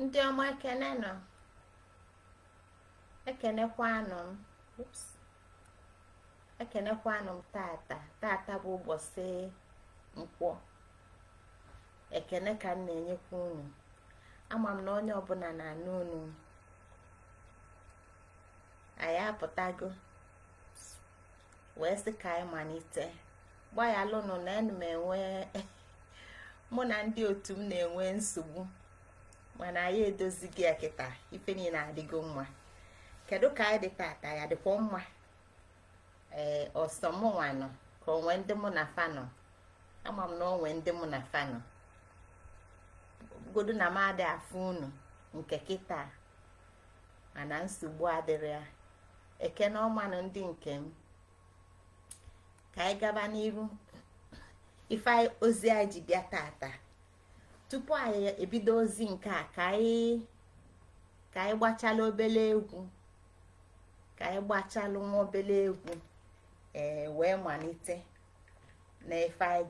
ndị ọma ekenekwanụ m tata bụ ụbọchị nkwọ. Ekene ka m na-enyekwa unu. Ama m na onye ọbụla na-anụ unu. Anyị apụtago wee sị ka anyị malite. Gbayalụnụ na enu m enwe mụ na ndị otu m na-enwe nsogbu, mana anyị edozighị ya kịta. Ife niile adịgo mma. Kedu ka anyị dị tata? Ya dịkwa mma? Ọsọ mụ nwa nọ ka onwe ndị mụ na fa nọ. Ama m na onwe ndị mụ na fa nọ. Godu na m adị afụ unu nke kịta, mana nsogbu adịrị ya. Ekene ọmanụ ndị nke m. Ka anyị gaba n'iru ife ozi anyị ji bịa tata. Tupu anyị ebido ozi nke a, ka anyị gbachalụ obele egwu. Ka anyị gbachalụ nwa obele egwu wee malite na ife anyị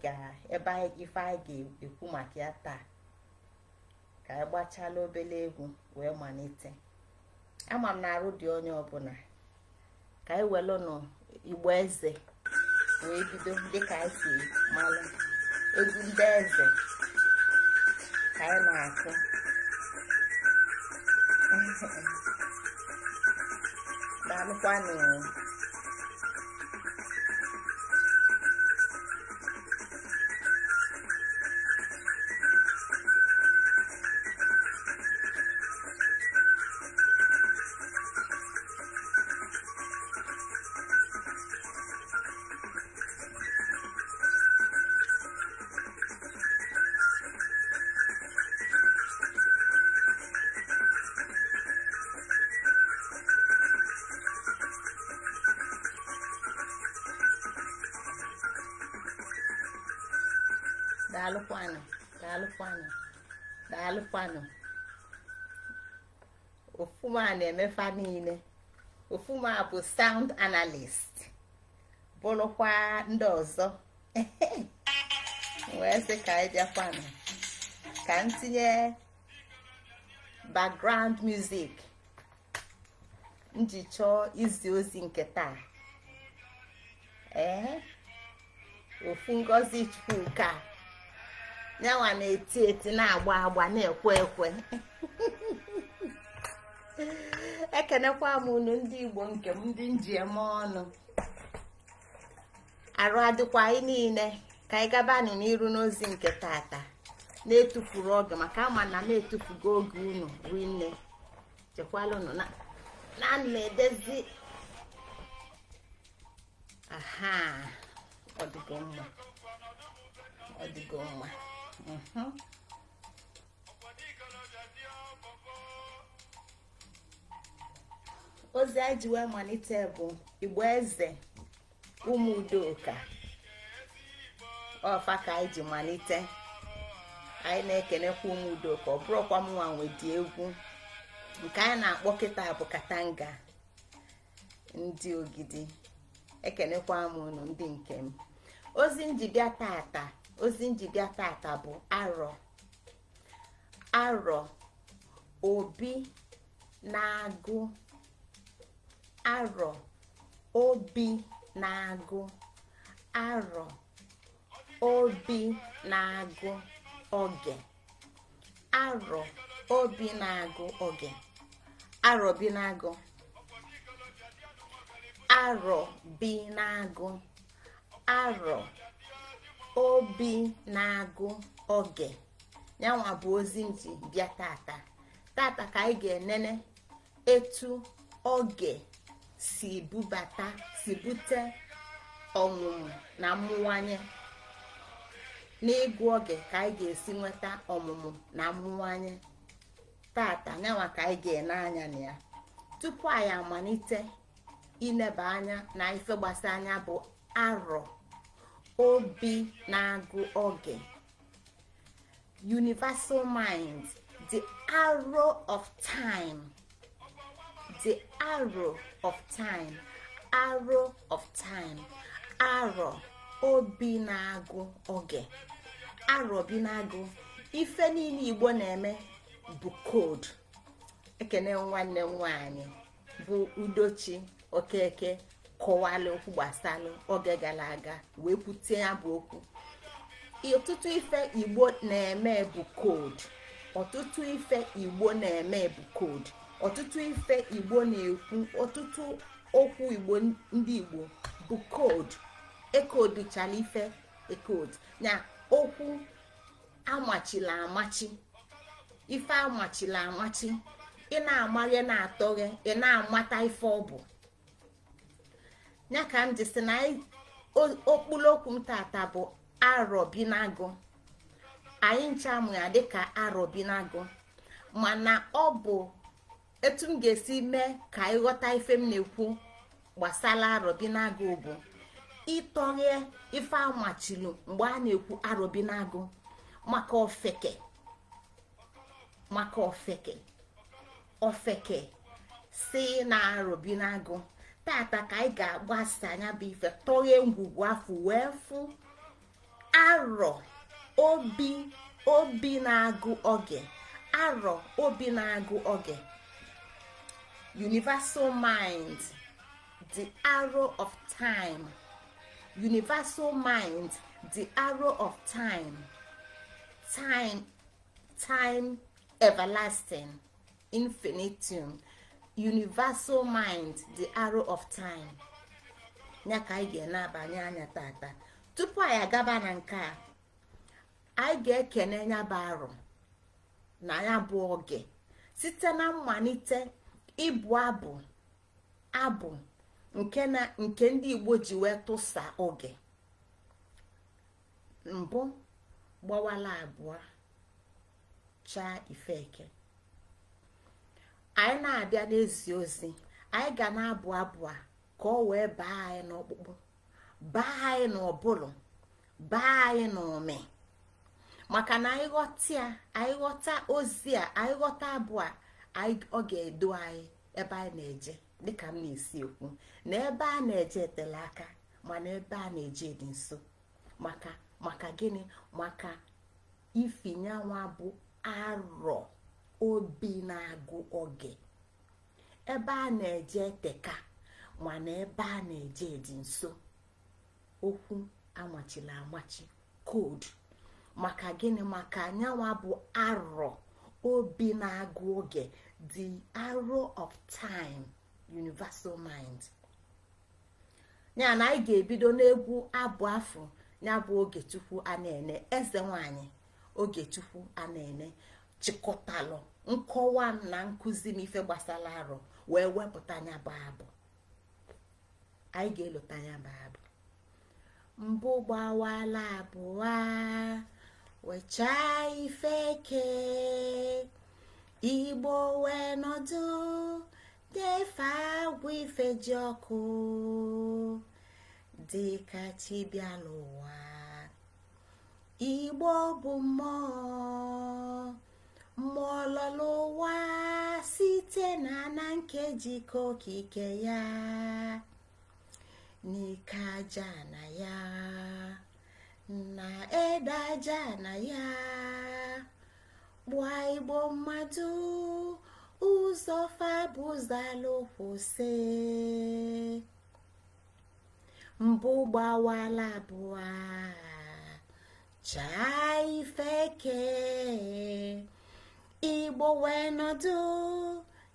ga-ekwu maka ya taa. Ka anyị gbachalụ obele egwu wee malite. Ama m na arụ dị onye ọbụla. Ka anyị welụnụ Igbo eze wee bido dịka anyị si malụ egwu ndị eze ka anyị na-akụ. Daalụkwanụ. Daalụkwanụ. Ofuma na-emefa niile. Ofuma bụ sound analyst, bụrụkwa ndị ọzọ. Wee sị ka anyị bịakwanụ ka m tinye background music nji chọọ izi ozi nke taa. Ofu NgoziChukwuKa nyanwa na-eti eti na-agba agba na-ekwe ekwe. Ekenekwa m unu ndị Igbo nke m, ndị njem ọnụ. Arụ adịkwa anyị niile. Ka anyị gabanụ n'iru n'ozi nke tata na-etufuru oge, maka ama na m etufugo oge unu rinne. Chekwalụnụ na m edezi. Aha, ọ dịgo mma. Ozi anyị ji wee malite bụ Igbo eze Umudoka. Ọfa ka anyị ji malite. Anyị na-ekenekwa Umudoka. Ọ bụrụkwa m nwa nwe dị egwu nke anyị na-akpọ kịta bụ katanga ndị Ogidi. Ekenekwa m unu ndị nke m. Ozi njibịa tata bụ Aro-Obinaagu-Oge. Aro-Obinaagu-Oge. Aro-Obinaagu-Oge. Nyanwa bụ ozi nji bịa tata ka anyị ga-enene etu oge si bute ọmụmụ na mmụwanye. N'ịgụ oge ka anyị ga-esi nweta ọmụmụ na mmụwanye. Tata nyanwa ka anyị ga-ene anya na ya. Tupu anyị amalite ineba anya na ife gbasa anya bụ Aro-Obinaagu-Oge, universal mind, the arrow of time. Aro-Obinaagu-Oge. Aro-Obinaagu, ife niile Igbo na-eme bụ koodu. Ekene nwanne nwanyị bụ Udochi Okeke kọwala okwu gbasara oge gara aga wee kwute ya bụ okwu. Ọtụtụ ife Igbo na-eme bụ koodu. Ọtụtụ ife Igbo na-eme bụ koodu. Ọtụtụ ife Igbo na-ekwu, ọtụtụ okwu Igbo ndị Igbo bụ koodu. Ekoodu chala ife ekoodu na okwu amachila amachi, ife amachila amachi, ị na-amaghe na-atọghe, ị na-amata ife ọ bụ. Ya ka m ji sị na okpuru okwu m tata bụ Aro-Obinaagu. Anyị nchamụ ya dịka Aro-Obinaagu, mana ọ bụ etu m ga-esi mee ka ịghọta ife m na-ekwu gbasara Aro-Obinaagu bụ ịtọghe ife amachilu mgbe a na-ekwu Aro-Obinaagu maka ofeke si na Aro-Obinaagu. Tata ka anyị ga-agbasa anya bụ ife tọghe ngwugwu afọ wee fụ Aro-Obinaagu-Oge. Aro-Obinaagu-Oge, universal mind, the arrow of time. Universal mind, the arrow of time. Time everlasting, infinitum. Universal mind, the arrow of time. Ya ka anyị ga-abanye anya tata. Tupu anyị agaba na nke a, anyị ga-ekene ya bụ Aro na ya bụ Oge site na mmalite ịbụ abụ nke ndị Igbo ji wee tụsa oge. Mbụ gbawala abụọ chaa ifeke. Anyị na-abịa n'ezi ozi, anyị ga na-abụ abụ a ka ọ wee baa anyị n'ọkpụkpụ, baa anyị n'ọbụlụ, baa anyị n'ome. Maka na anyị ghọta ozi a, anyị ghọta abụ a, ọ ga-edo anyị ebe anyị na-eje. Dịka m na-esi ekwu na ebe a na-eje etela aka, mana ebe a na-eje dị nso. Maka gịnị? Maka ifinyanwa bụ Aro-Obinaagu-Oge. Ebe a na-eje eteka, mana ebe a na-eje dị nso. Okwu amachila amachi, koodu. Maka gịnị? Maka nyanwa bụ Aro-Obinaagu-Oge, the arrow of time, universal mind. Ya na anyị ga-ebido n'egwu abụ afọ ya bụ Ogechukwu Anene, eze nwanyị Ogechukwu Anene chịkọtalụ nkọwa m na nkụzi m ife gbasara Aro wee wepụta ya bụ abụ. Anyị ga-elota ya bụ abụ. Mbụ gbawala abụọ wechaa ifeke, Igbo wee nọdụ defe agwụ ife ji ọkụ dịka chi bịala ụwa. Igbo bụ mmụọ lọlọ ụwa site na nkejikọ okike ya, n'ike aja na ya na ede aja na ya. Gba Igbo mmadụ ụzọ fabụzalụ kwụsị. Mbụ gbawala abụọ chaa ifeke, Igbo wee nọdụ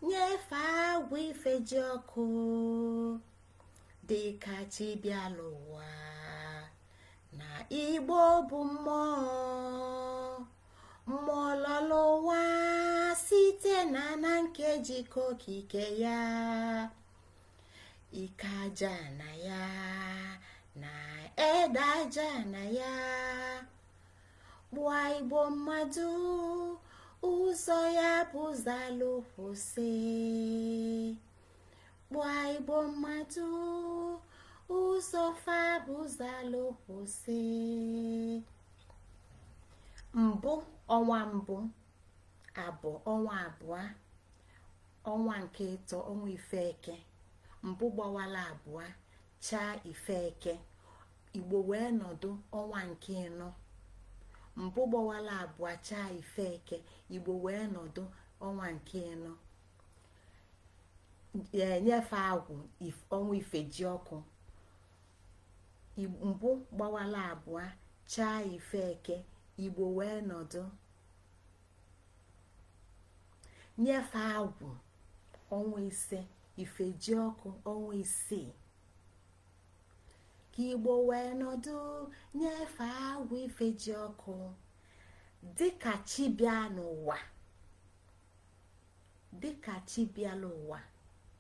nyefe agwụ ife ji ọkụ dịka chi bịala ụwa. Na Igbo bụ mmụọ lọlọ ụwa site na nkejikọ okike ya, ike aja na ya na ede aja na ya. Gba Igbo mmadụ ụzọ ya bụzalụ kwụsị. Gba Igbo mmadụ ụzọ fa bụzalụ kwụsị. Mbụ ọnwa mbụ abụ ọnwa abụọ, ọnwa nke ịtọ ọnwa ifeke. Mbụ gbawala abụọ chaa ifeke, Igbo wee nọdụ ọnwa nke ịnọ. mbụ gbawala abụọ chaa ife eke igbo wee nọdụ ọnwa nke ịnọ enyefe agwụ ọnwa ifeji ọkụ mbụ gbawala abụọ chaa ife eke igbo wee nọdụ nyefe agwụ ọnwa ise ifeji ọkụ ọnwa isii ka igbo wee nọdụ nyefe agwụ ifeji ọkụ dịka chi bịa n'ụwa dịka chi bịa n'ụwa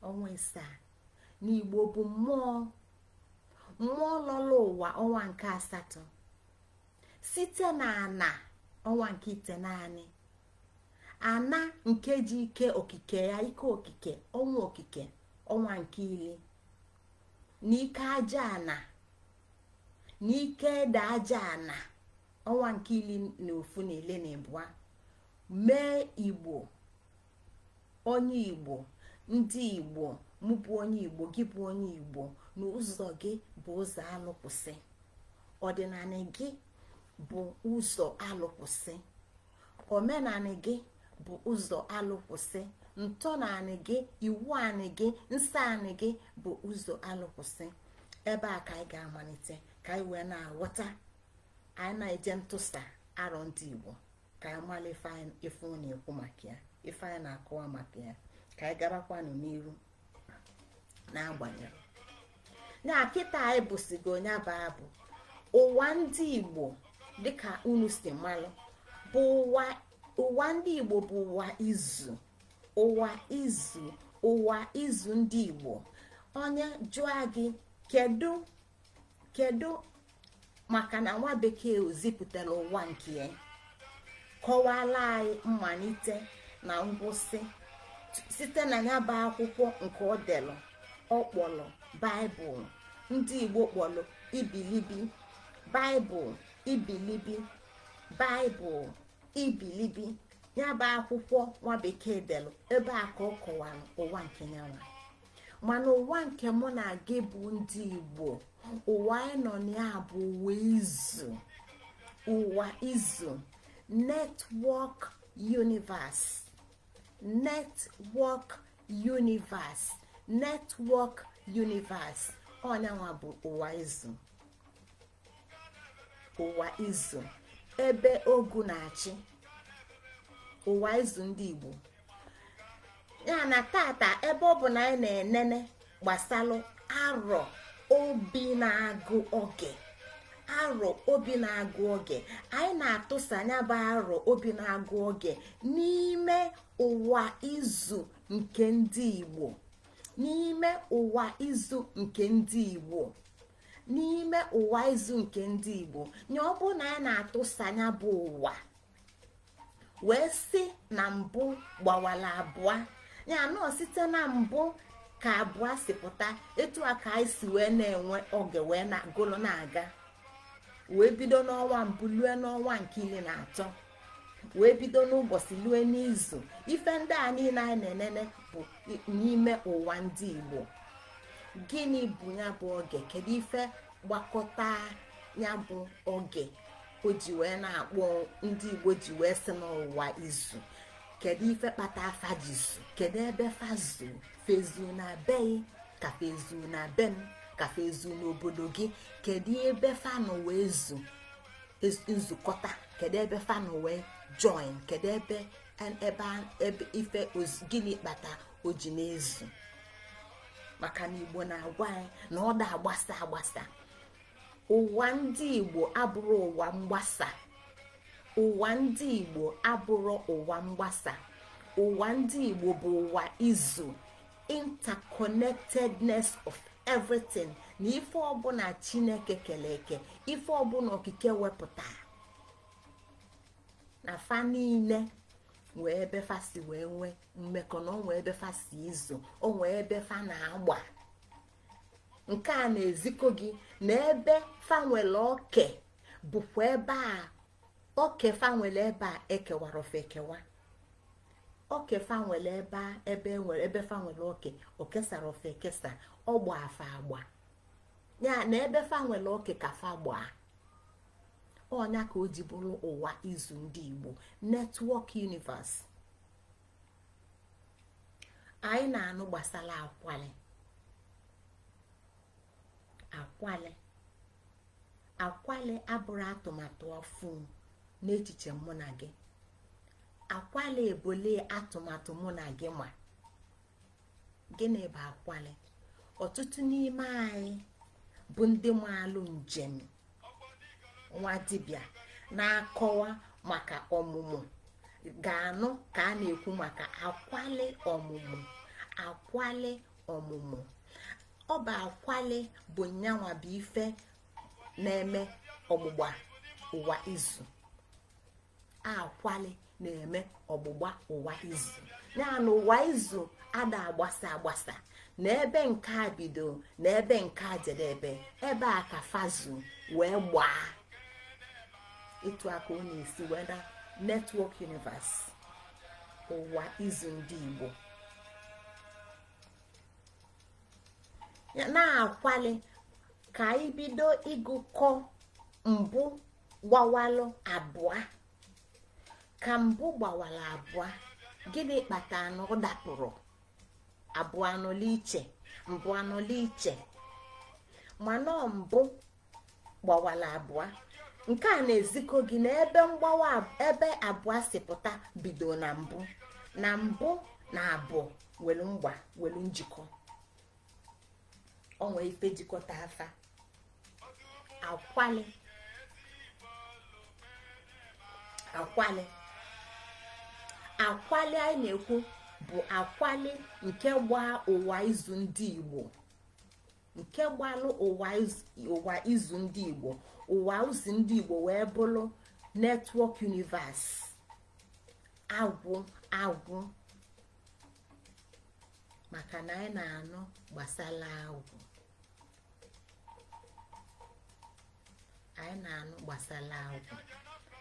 ọnwa isaa n'igbo bụ mmụọ lọrọ ụwa ọnwa nke asatọ site na ana ọnwa nke itenaanị ana nke ji ike okike ya ike okike ọnwa okike ọnwa nke iri n'ike aja ana n'ike ede aja ana ọnwa nke iri na ofu na ile na abụọ mee igbo onye igbo ndị igbo mụ bụ onye igbo gị bụ onye igbo na ụzọ gị bụ ụzọ alụkwụsị ọdịnala gị bụ ụzọ alụkwụsị omenala gị bụ ụzọ alụkwụsị ntọala gị iwu anị gị nsọ anị gị bụ ụzọ alụkwụsị ebe a ka anyị ga-amalite ka anyị wee na-aghọta anyị na-eje ntụsa arọ ndị igbo ka anyị mara ife ọ na-ekwu maka ya ife anyị na-akọwa maka ya ka anyị gabakwanụ n'iru n'agbanyeghị na kịta anyị bụsigo onye bụ ụwa ndị igbo dịka unu si malụ bụ ụwa ndị igbo bụ ụwa izu ndị igbo onye jụọ gị kedu maka na nwa bekee zipụtara ụwa nke ya kọwala anyị mmalite na ngwụsị site na ya bụ akwụkwọ nke ọ delụ ọkpọlọ baịbụl ndị igbo kpọlụ ibilibi baịbụl ibilibi ya bụ akwụkwọ nwa bekee delụ ebe a ka ọ kọwara ụwa nke nyanwa mana ụwa nke mụ na gị bụ ndị igbo ụwa anyị nọ na ya bụ ụwa izu network universe ọnyanwa bụ ụwa izu ebe ogu na-achị ụwa izu ndị igbo ya na tata ebe ọ bụ na anyị na-enene gbasalụ Aro-Obinaagu-Oge anyị na-atụsa anya bụ Aro-Obinaagu-Oge n'ime ụwa izu nke ndị igbo n'ime ụwa izu nke ndị igbo nye ọ bụ na anyị na-atụsa anya bụ ụwa wee si na mbụ gbawala abụọ ya nọ site na mbụ ka abụọ si pụta etu a ka anyị si wee na-enwe oge wee na-agụlụ na-aga wee bido n'ọnwa mbụ lue n'ọnwa nke 13 wee bido n'ụbọchị lue n'izu ife ndị a niile anyị na-enene bụ n'ime ụwa ndị igbo gịnị bụ ya bụ oge kedu ife gbakọta ya bụ oge o ji wee na-akpọ ndị igbo ji wee sị n'ụwa izu kedu ife kpata afa jizu kedu ebe fazu fezu na beghị ka fezu na bem ka fezu n'obodo gị kedu ebe fanụ wee nzukọta kedu ebe fanụ wee join kedu ebe ife gịnị kpata o ji na-ezu maka na igbo na-agwa anyị na ọ da agbasa ụwa ndị igbo abụrụ ụwa mgbasa ụwa ndị igbo abụrụ ụwa mgbasa ụwa ndị igbo bụ ụwa izu interconnectedness of everything na ife ọbụla chineke kele eke ife ọbụla okike wepụta na fa niile wee ebe fa si wee nwee mmekọ na onwe ebe fa si izu onwe ebe fa na-agba nke a na-ezikọ gị na ebe fa nwere oke bụkwa ebe a oke fa nwere ebe a ekewara ofe ekewa oke fa nwere ebe fa nwere oke okesara ofe ekesa ọgba afa agba ya na ebe fa nwere oke ka fa gbaa ọnya ka o ji bụrụ ụwa izu ndị Igbo, netwọk universe. Anyị na-anụ gbasara akwali abụrụ atụmatụ ọfụ n'echiche mụ na gị. Akwali ebole atụmatụ mụ na gị ma gịnị bụ akwali? Ọtụtụ n'ime anyị bụ ndị maalụ njem nwa dibịa na-akọwa maka ọmụmụ ga-anụ ka a na-ekwu maka akwali ọmụmụ. Ọ bụ akwali bụ nyanwa bụ ife na-eme ọgbụgba ụwa izu. Akwali na-eme ọgbụgba ụwa izu, ya na ụwa izu ada agbasa na ebe nke a bido na ebe nke a jedebe, ebe a ka fazu wee gbaa. Etu aka ọ na-esi wee na network universe, ụwa izu ndị Igbo. Na-akwali ka anyị bido ịgụkọ mbụ gbawalụ abụọ. Ka mbụ gbawara abụọ, gịnị kpatara na ọ dapụrụ? Abụọ anọla iche, mbụ anọla iche, mana mbụ gbawara abụọ. Nke a na-ezikọ gị na ebe abụọ si pụta bido na mbụ na abụọ welu njikọ. Onwe ife jikọta afa. Akwali anyị na-ekwu bụ akwali nke gbaa ụwa izu ndị Igbo, nke gbalụ ụwa izu ndị Igbo. Ụwa izu ndị Igbo wee bụrụ network universe. Agwụ maka na anyị na-anụ gbasara agwụ.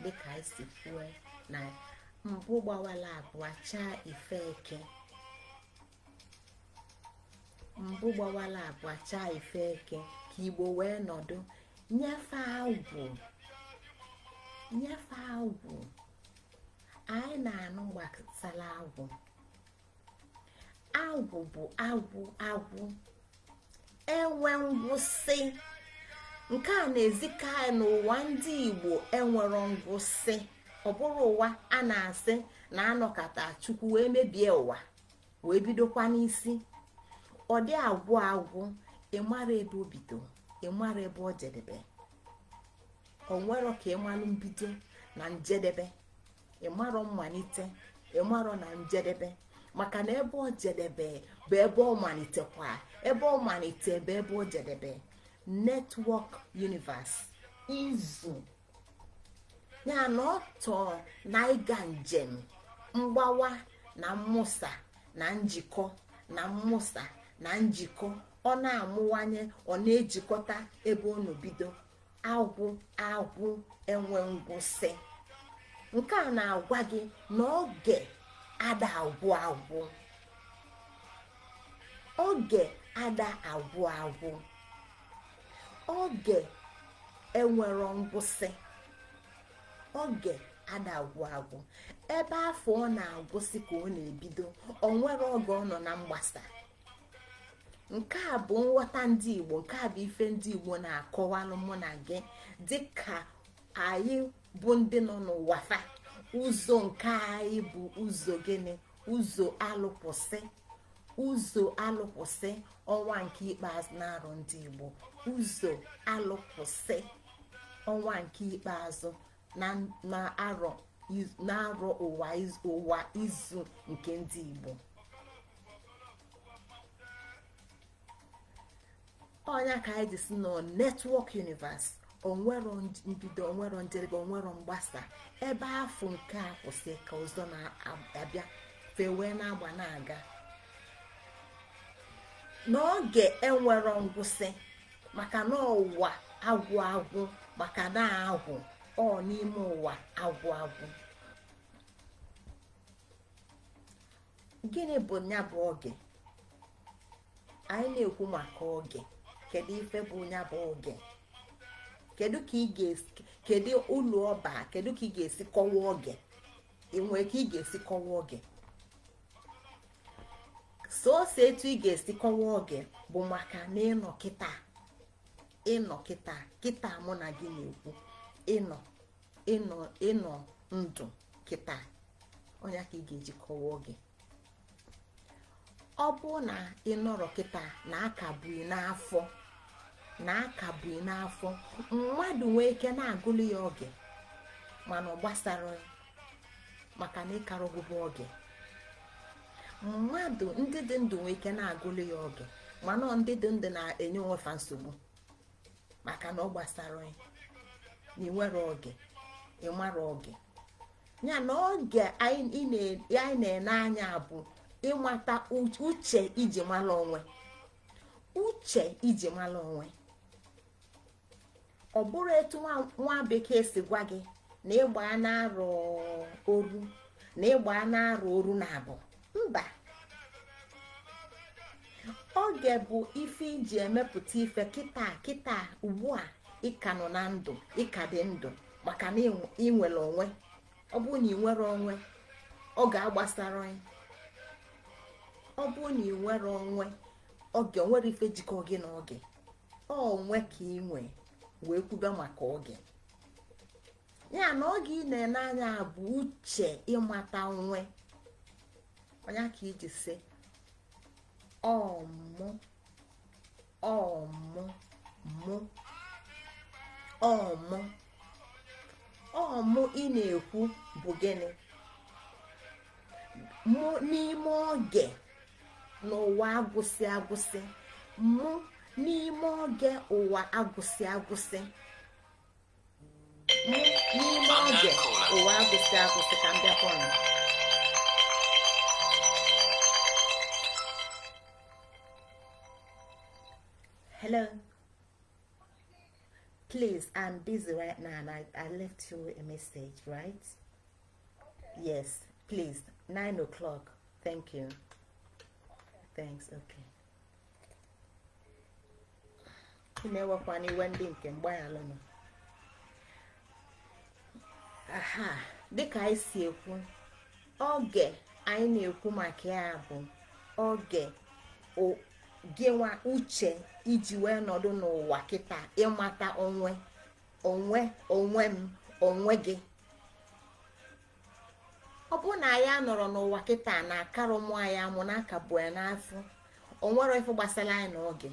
Dịka anyị si kwuo na mbụ gbawala abụọ chaa ife eke. Ka Igbo wee nọdụ nyefe agwụ. Anyị na-anụ gbasara agwụ bụ agwụ enwe ngwụsị. Nke a na-ezika anyị n'ụwa ndị Igbo enwero ngwụsị. Ọ bụrụ ụwa a na-asị na anọkata Chukwu wee mebie ụwa wee bidokwa n'isi. Ọ dị agwụ ịmara ebe o bido, ịmara ebe o jedebe. O nwero ka ịmalụ mbido na njedebe, ịmarọ mmalite, ịmarọ na njedebe. Maka na ebe o jedebe bụ ebe ọ malitekwa, ebe ọ malite bụ ebe o jedebe. Network universe izu, ya na ọtọ na ịga njem mgbawa na mmụsa na njikọ na mmụsa na njikọ. Ọ na-amụwanye, ọ na-ejikọta ebe ọ nọbido. Agwụ enwe ngwụsị. Nke a na-agwa gị na oge ada agwụ. Oge ada agwụ. Oge enwero ngwụsị. Oge ada agwụ. Ebe afọ ọ na-agwụsị ka ọ na-ebido. O nwere oge ọ nọ na mgbasa. Nke a bụ nghọta ndị Igbo, nke a bụ ife ndị Igbo na-akọwalụ mụ na gị dịka anyị bụ ndị nọ n'ụwa fa. Ụzọ nke anyị bụ ụzọ gịnị? Ụzọ alụkwụsị ọnwa nke ikpeazụ na-arọ ndị Igbo. Ụzọ alụkwụsị ọnwa nke ikpeazụ na-arọ ụwa izu nke ndị Igbo. Ọnya ka anyị ji si nọ network universe. Onwero mbido, onwero njedebe, onwero mgbasa. Ebe afọ nke a kwụsị ka ọzọ na-abịa fewe na-agba na-aga. N'oge enwero ngwụsị, maka na ụwa agwụ maka na agwụ ọ n'ime ụwa agwụ. Gịnị bụ nya bụ oge? Anyị na-ekwu maka oge. Kedu ife bụ nya bụ oge? kedu ka ị ga-esi, kedu ụlọ ọba, kedu ka ị ga-esi kọwaa oge, inwe ka ị ga-esi kọwaa oge. Sọọsọ etu ị ga-esi kọwaa oge bụ maka na ịnọ kịta mụ na gị na-ekwu, ịnọ ndụ kịta, onye ka ị ga-eji kọwaa oge. Ọ bụ na ịnọrọ kịta na akabụghị n'afọ, mmadụ nwee ike na-agụlụ ya oge mana ọ gbasara maka na ịkarọgụbụ oge. Mmadụ ndị dị ndụ nwee ike na-agụlụ ya oge mana ndị dị ndụ na-enye onwefa nsogbu maka na ọ gbasara na ịnwere oge, ịmara oge. Ya na oge anyị na-ene anya bụ ịmata uche iji mara onwe, ọ bụrụ etu nwa bekee si gwa gị na ịgba na-arụ oru na abụ. Mba, oge bụ ife iji emepụta ife kịta ugbu a ịka nọ na ndụ, ịka dị ndụ maka na ị nwere onwe. Ọ bụrụ na ị nwere onwe, ọ ga-agbasara ya. Ọ bụrụ na ị nwere onwe, oge nwere ife jikọ gị na oge, onwe ka ị nwe wee kwube maka oge. Ya na oge ị na-ene anya bụ uche ịmata onwe. Onye ka iji sị ọmụ ị na-ekwu bụ gịnị? Mụ n'ime oge n'ụwa agwụsị, mụ n'ime oge ụwa agwụsị, mụ n'ime oge ụwa agwụsị ka m bịakwa ọnụ. Hello, please, I'm busy right now and I left you a message, right? Yes, please, 9 o'clock. Thank you. Thanks, okay. Inewekwana iwe ndị nke mgbaghalụ nọ. Aha, dịka anyị si ekwu, oge anyị na-ekwu maka ya bụ oge gịnwa uche iji wee nọdụ n'ụwa kịta, ịmata onwe m, onwe gị. Ọ bụ na ya nọrọ n'ụwa kịta na akara ụmụ anyị amụ n'aka bụ ya n'afọ, onwere ife gbasara anyị n'oge.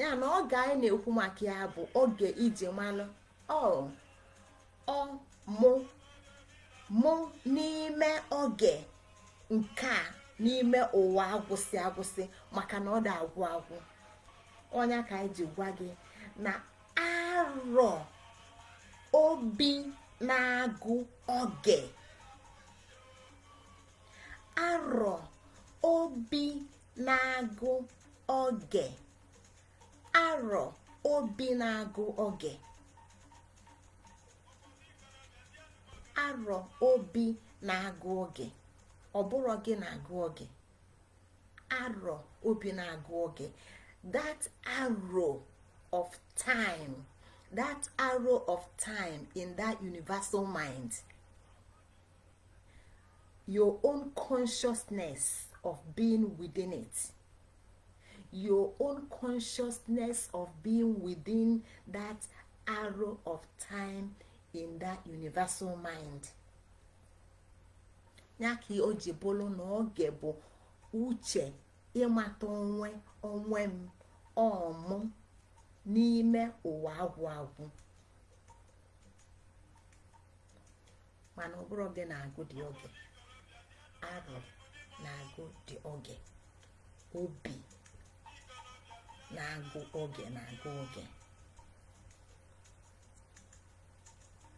Ya na oge anyị na-ekwu maka ya bụ oge iji malụ mụ n'ime oge nke a, n'ime ụwa agwụsị maka na ọ da agwụ. Onye ka anyị ji gwa gị na Aro-Obinaagu-Oge, Aro-Obinaagu-Oge, Aro-Obinaagu-Oge, Aro-Obinaagu-Oge. Ọ bụrụ gị na-agụ oge, Aro-Obinaagu-Oge. That arrow of time, in that universal mind, your own consciousness of being within it, your own consciousness of being within that arrow of time in that universal mind. Nyaki oji bolo na oge bụ uche ịmata onwe m, ọmụ n'ime ụwa agwụ. Mana ọ bụrụ oge na-agụ dị oge, Aro na-agụ dị oge, obi na-agụ oge,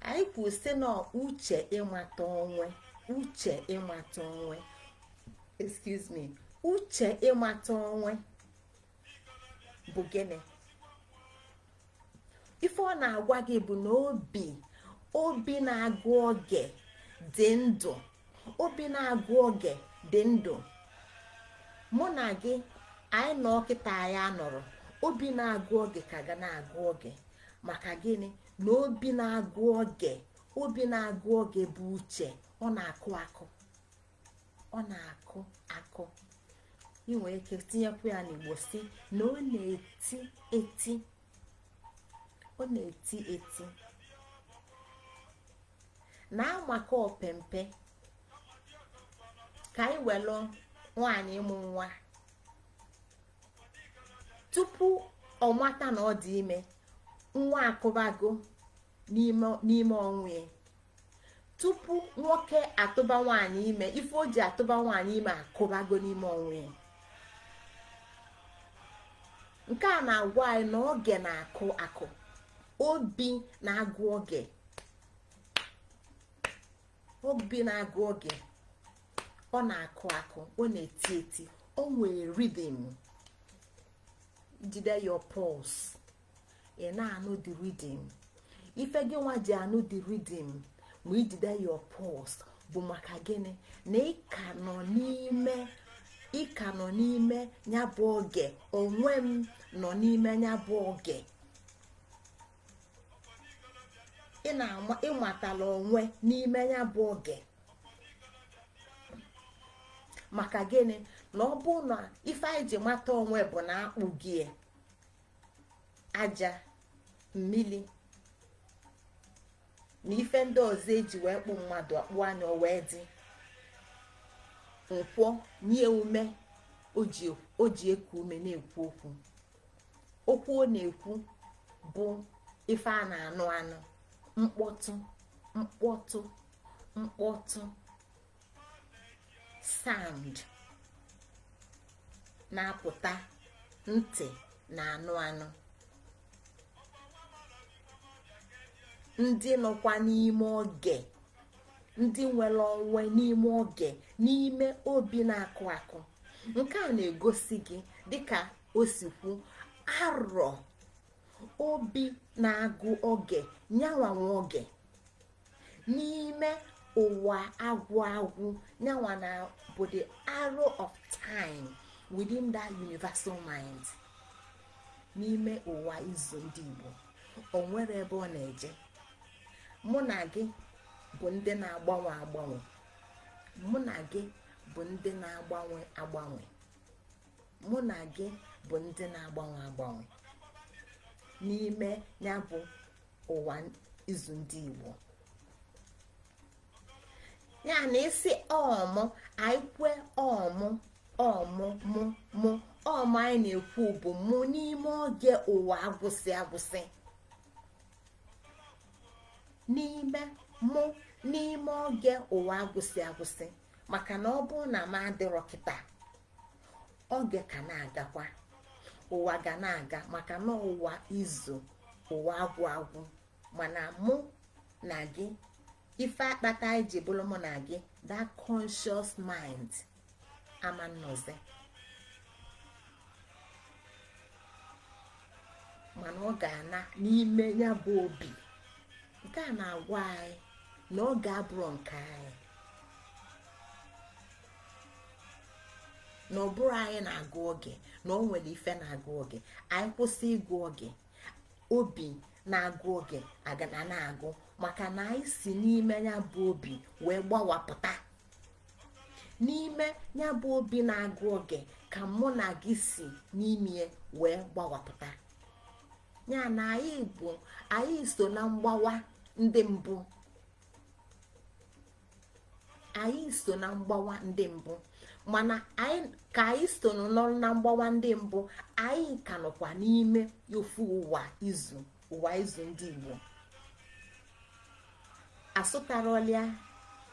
anyị kwụsị na uche ịmata onwe, excuse me, uche ịmata onwe bụ gịnị? Ife ọ na-agwa gị bụ na obi na-agụ oge dị ndụ, obi na-agụ oge dị ndụ. Mụ na gị anyị nọ kịta, anyị anọrọ, obi na-agụ oge ka ga na-agụ oge, maka gịnị na obi na-agụ oge bụ uche ọ na-akụ akụ ị nwere ike tinyekwu ya n'Igbo si na ọ na-eti eti na-amaka opempe ka anyị welụ nwaanyị ịmụ nwa tupu ọ mata na ọ dị ime nwa akụbago n'ime onwe tupu nwoke atụba nwaanyị ime ife o ji atụba nwaanyị ime akụbago n'ime onwe nke a na-agwa anyị na oge na-akụ akụ obi na-agụ oge ọ na-akụ akụ ọ na-eti eti o nwere rhythm jide your pulse ị na-anụ the rhythm ife gị nwa ji anụ the rhythm ma ijide your pulse bụ maka gịnị na ị ka nọ n'ime ya bụ oge onwe m nọ n'ime ya bụ oge ịmatala onwe n'ime ya bụ oge maka gịnị na ọ bụ na ife anyị ji mata onwe bụ na akpụ gị aja mmiri na ife ndị ọzọ eji wee kpụ mmadụ akpụ anya o wee dị nkwọ nye ume o ji eku ume na-ekwu okwu ọ na-ekwu bụ ife a na-anụ anụ mkpọtụ sound na-apụta ntị na anụ ndị nọkwa n'ime oge ndị nwere onwe n'ime oge n'ime obi na-akụ akụ nke a na-egosi gị dịka o si kwu arọ obi na-agụ oge nyanwanwe oge n'ime ụwa agwụ nyanwa na bụ the arrow of time within that universal mind n'ime ụwa izu ndị Igbo o nwere ebe ọ na-eje mụ na gị bụ ndị na-agbanwe mụ na gị bụ ndị na-agbanwe mụ na gị bụ ndị na-agbanwe n'ime ya bụ ụwa izu ndị Igbo ya na isi ọmụ anyị kwe ọmụ anyị na-ekwu bụ mụ n'ime oge ụwa agwụsị n'ime oge ụwa agwụsị maka na ọ bụrụ na m adịrọ kịta oge ka na-agakwa ụwa ga na-aga maka na ụwa izu ụwa agwụ mana mụ na gị ife akpata anyị ji bụrụ mụ na gị that conscious mind ama nnọzi mana ọ ga-ana n'ime ya bụ obi nke a na-agwa anyị na ọ ga-abụrụ nke anyị na ọ bụrụ anyị na-agụ oge na o nwere ife na-agụ oge anyị kwụsị ịgụ oge obi na-agụ oge agana na-agụ maka na anyị si n'ime ya bụ obi wee gbawapụta n'ime ya bụ obi na-agụ oge ka mụ na gị si n'ime wee gbawapụta ya na anyị so na mgbawa ndị mbụ mana ka anyị so n'ọrụ na mgbawa ndị mbụ anyị ka nọkwa n'ime ofu ụwa izu ndị Igbo asụtarọlia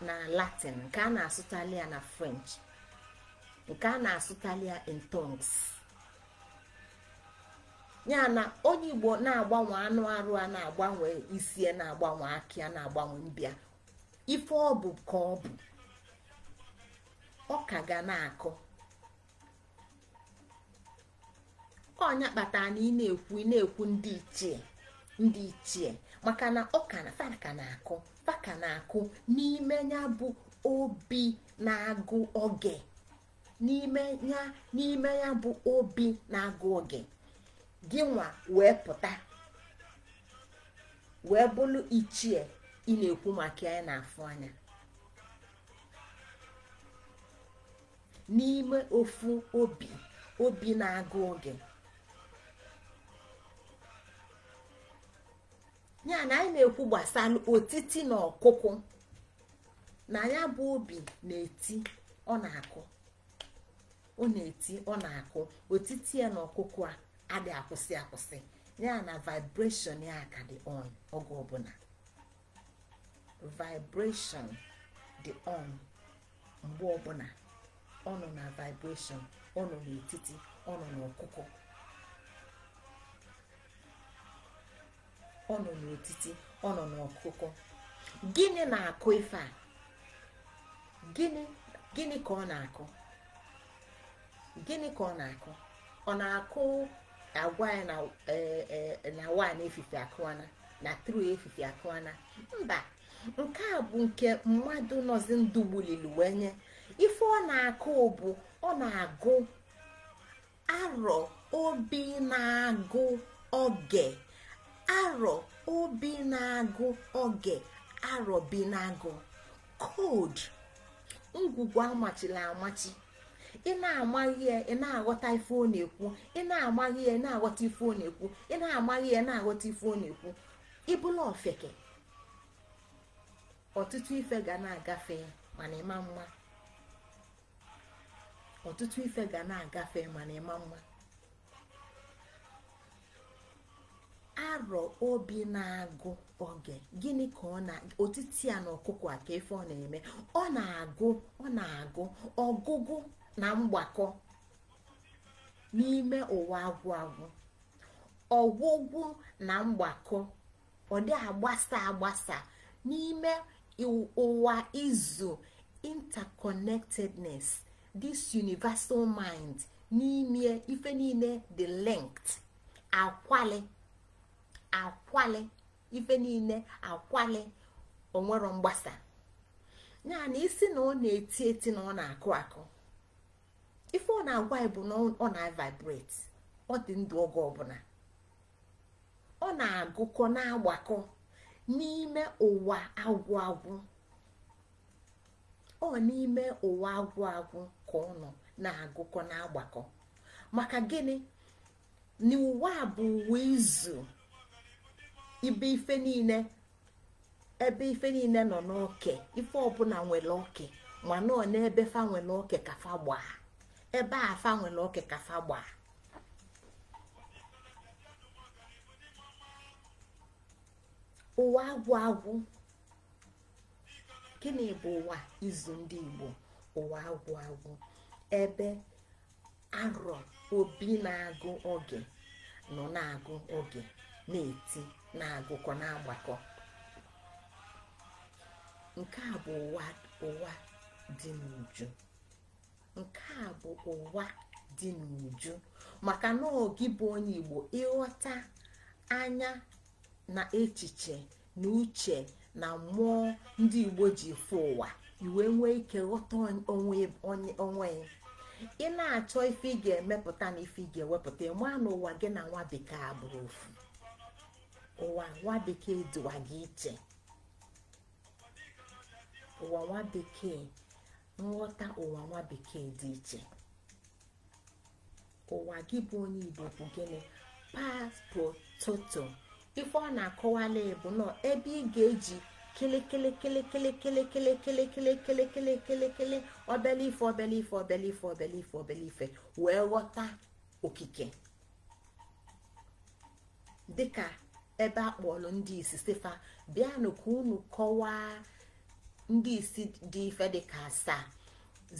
na Latin nke a na-asụtalia na French nke a na-asụtalia in tongues ya na onye Igbo na-agbanwe anụ arụ a na-agbanwe isi na-agbanwe akị a na-agbanwe mbịa ife ọ bụ ka ọ bụ ọ ka ga na-akụ ọnya kpatara na ị na-ekwu ndị ichie maka na ọ ka na-akụ faka na-akụ n'ime ya bụ obi na-agụ oge n'ime ya bụ obi na-agụ oge gị nwa wee pụta wee bụrụ ichie ị na-ekwu maka ya na-afụ anya n'ime ofu obi na-agụ oge ya na anyị na-ekwu gbasara otiti na ọkụkụ na ya bụ obi na-eti ọ na-akụ otiti ya na ọkụkụ a adị akwụsị ya na vibration ya ka dị on oge ọbụla vibration dị on mgbe ọbụla ọ nọ na vibration ọ nọ n'etiti ọ nọ n'ọkụkụ ọ nọ n'etiti ọ nọ n'ọkụkụ gịnị na-akụ ife a gịnị ka ọ na-akụ ọ na-akụ agwa ya na 1 efife akụana na 3 efife akụana mba nke a bụ nke mmadụ nọzi ndụ gbulili wee nye ife ọ na-akụ bụ ọ na-agụ Aro-Obinaagu-Oge Aro-Obinaagu-Oge Aro-Obinaagu code ngwugwu amachila amachi ị na-amaghị ya ị na-aghọta ife ọ na-ekwu ị na-amaghị ya ị na-aghọta ife ọ na-ekwu ị na-amaghị ya ị na-aghọta ife ọ na-ekwu ịbụla ofeke ọtụtụ ife ga na-agafe mana ịma mma ọtụtụ ife ga na-agafe mana ịma mma Aro-Obinaagu-Oge gịnị ka ọ na otiti ya na ọkụkụ a ka ife ọ na-eme ọ na-agụ ọgụgụ na mgbakọ n'ime ụwa agwụ ọgwụgwụ na mgbakọ ọ dị agbasa n'ime ụwa izu interconnectedness this universal mind n'ime ife niile the length akwali ife niile akwali onwero mgbasa ya na isi na ọ na-eti na ọ na-akụ ife ọ na-agwa bụ na ọ na-vibrate ọ dị ndụ oge ọbụla ọ na-agụkọ na-agbakọ n'ime ụwa agwụ ọ n'ime ụwa agwụ ka ọ nọ na-agụkọ na-agbakọ maka gịnị na ụwa bụ ụwa izu ebe ife niile nọ n'oke ife ọbụla nwere oke mana ọ n'ebe fa nwere oke ka fa gbaa ebe a fa nwere oke ka fa gbaa ụwa agwụ gịnị bụ ụwa izu ndị Igbo ụwa agwụ ebe Aro-Obinaagu-Oge nọ na-agụ oge na-eti na-agụkọ na-agbakọ nke a bụ ụwa dị n'uju maka na ogi bụ onye Igbo ịghọta anya na echiche na uche na mmụọ ndị Igbo ji fụ ụwa iwe nwee ike ghọta onwe ị na-achọ ife ị ga-emepụta na ife ị ga-ewepụta ịma na ụwa gị na nwa bekee abụrụ ofu ụwa nwa bekee dịwa gị iche ụwa nwa bekee nghọta ụwa nwa bekee dị iche ụwa gị bụ onye Igbo bụ gịnị paspototo ife ọ na-akọwala bụ nọ ebe ị ga-eji kele obele ife wee ghọta okike dịka ebe akpọrọ ndị isi sifa bịanụ ka unu kọwaa ndị isi dị ife dịka 7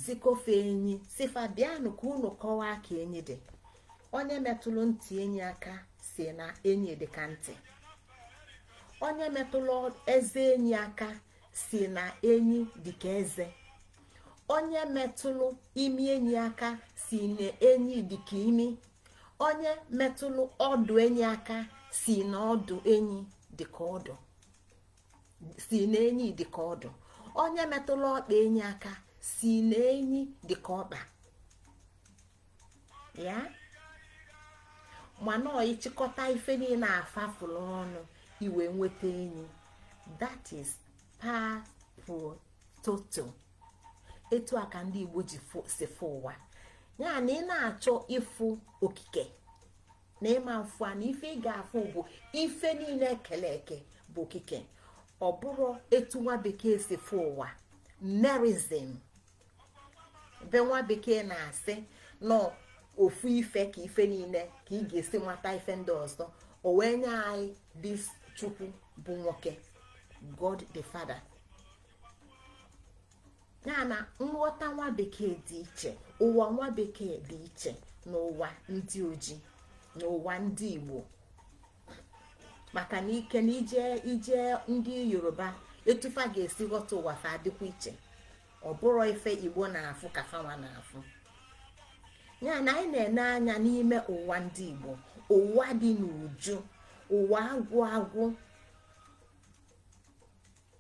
zikofe enyi sifa bịanụ ka unu kọwaa ka enyi dị onye metụrụ ntị enyi aka si na enyi dịka ntị onye metụrụ eze enyi aka si na enyi dịka eze onye metụrụ imi enyi aka si na enyi dịka imi onye metụrụ ọdụ enyi aka si na ọdụ enyi dịka ọdụ si na enyi dịka ọdụ onye metụrụ ọkpa enyi aka si na enyi dịka ọkpa ya mana ịchịkọta ife niile afafụrụ ọnụ iwe nweta enyi. That is par pro toto. Etu a ka ndị Igbo ji si fụ ụwa. Ya na ị na-achọ ịfụ okike na ịma mfụ a na ife ị ga-afụ bụ ife niile ekele eke bụ okike. Ọ bụrụ etu nwa bekee si fụ ụwa, merism. Be nwa bekee na-asị nọ ofu ife ka ife niile ka ị ga-esi nwata ife ndị ọzọ. O wee nye anyị this Chukwu bụ nwoke, God the Father. Ya na nghọta nwa bekee dị iche, ụwa nwa bekee dị iche n'ụwa ndị ojii, n'ụwa ndị Igbo. Maka na ike na ije ndị Yoruba etufa ga-esi ghọta ụwa fa adịkwa iche. Ọ bụrụ ife Igbo na-afụ ka fanwa na-afụ. Ya na anyị na-ene anya n'ime ụwa ndị Igbo, ụwa dị n'uju, ụwa agwụ agwụ,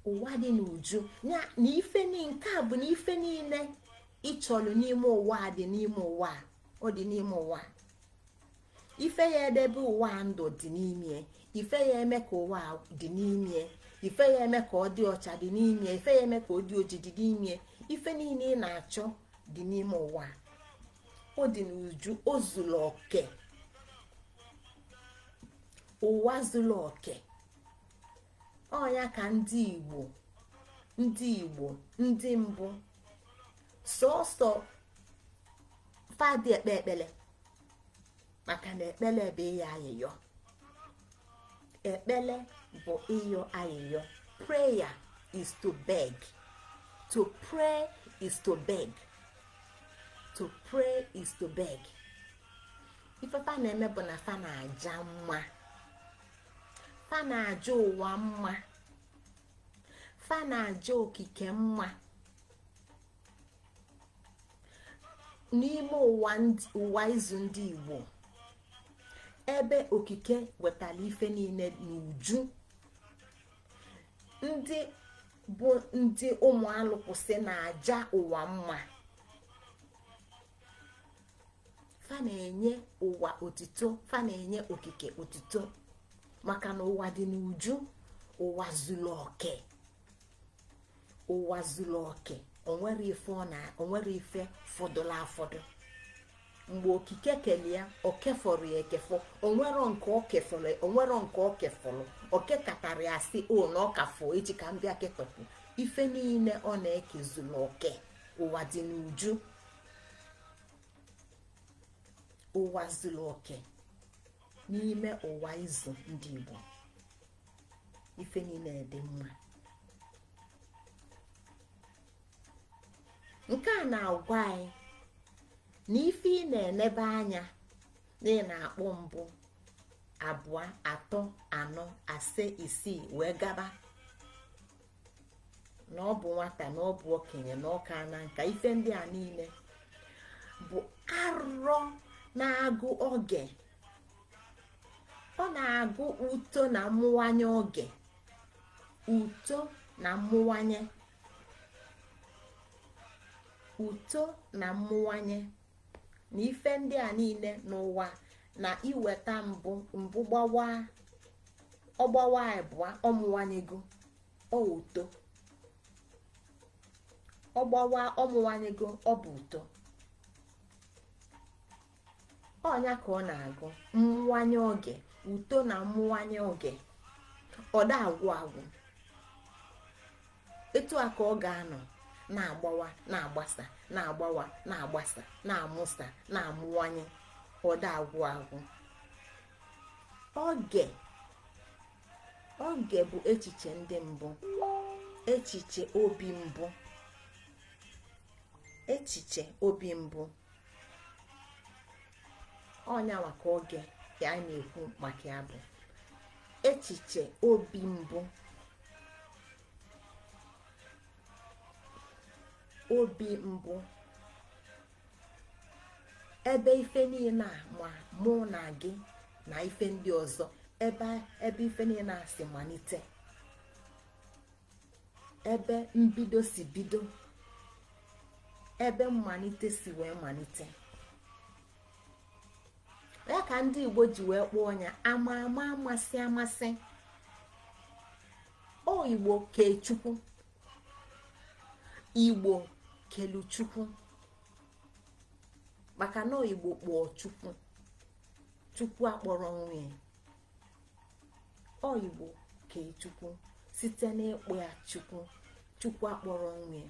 ụwa dị n'uju. Ya na ife nke a bụ na ife niile ịchọrọ n'ime ụwa dị n'ime ụwa, ọ dị n'ime ụwa. Ife ya edebe ụwa ndụ dị n'ime, ife ya eme ka ụwa dị n'ime, ife ya eme ka ọ dị ọcha dị n'ime, ife ya eme ka ọ dị oji dị n'ime. Ife niile ị na-achọ dị n'ime ụwa, ọ dị n'uju, o zuru oke. Ụwa zuru oke. Ọnya ka ndị Igbo ndị mbụ sọsọ fadị ekpe ekpele, maka na ekpele bụ ịyọ ayịyọ. Ekpele bụ ịyọ ayịyọ. Prayer is to beg. To pray is to beg. To pray is to beg. Ife fa na-eme bụ na fa na-aja mma, fa na-aja ụwa mma, fa na-aja okike mma. N'ime ụwa izu ndị Igbo, ebe okike wetara ife niile n'uju, ndị bụ ndị ụmụ alụkwụsị na-aja ụwa mma. Fa na-enye ụwa otito, fa na-enye okike otito, maka na ụwa dị n'uju, ụwa zuru oke. Ụwa zuru oke. Onwere ife fọdụla afọdụ. Mgbe okike kelee okefọrọ ya ekefọ, onwero nke okefọrọ, onwero nke okefọrọ, okekatara ya si o na ọkafọ eji ka mbịa ketọpụ. Ife niile ọ na-eke zuru oke. Ụwa dị n'uju, ụwa zuru oke. N'ime ụwa izu ndị Igbo, ife niile dị mma. Nke a na-agwa anyị na ife ị na-enebe anya na ị na-akpọ mbụ, abụọ, atọ, anọ, ase, isii wee gaba, na ọ bụ nwata, na ọ bụ okenye, na ọka na nka. Ife ndị a niile bụ arọ na-agụ oge. Ọ na-agụ uto na mmụwanye oge, uto na mmụwanye, uto na mmụwanye. Na ife ndị a niile n'ụwa na iweta mbụ gbawa, ọgbawa abụọ, ọmụwanyego, ọ uto. Ọgbawa ọmụwanyego, ọ bụ uto. Ọnya ka ọ na-agụ mmụwanye oge, uto na mmụwanye oge. Ọ da agwụ agwụ. Etu a ka ọ ga-anọ na-agbawa, na-agbasa, na-agbawa, na-agbasa, na-amụsa, na-amụwanye. Ọ da agwụ agwụ. Oge bụ echiche ndị mbụ, echiche obi mbụ, echiche obi mbụ. Ọnyanwa ka oge ka a na-ekwu maka ya bụ echiche obi mbụ. Obi mbụ, ebe ife niile a ma mụ na gị na ife ndị ọzọ, ebe ife niile a si malite, ebe mbido si bido, ebe mmalite si wee malite. Ya ka ndị Igbo ji wee kpọọ ya ama amasị amasị. o Igbo kee Chukwu, Igbo kelu Chukwu, maka na Igbo kpọọ Chukwu, Chukwu akpọrọ nwunye. O Igbo kee Chukwu site n'ịkpọ ya Chukwu, Chukwu akpọrọ nwunye.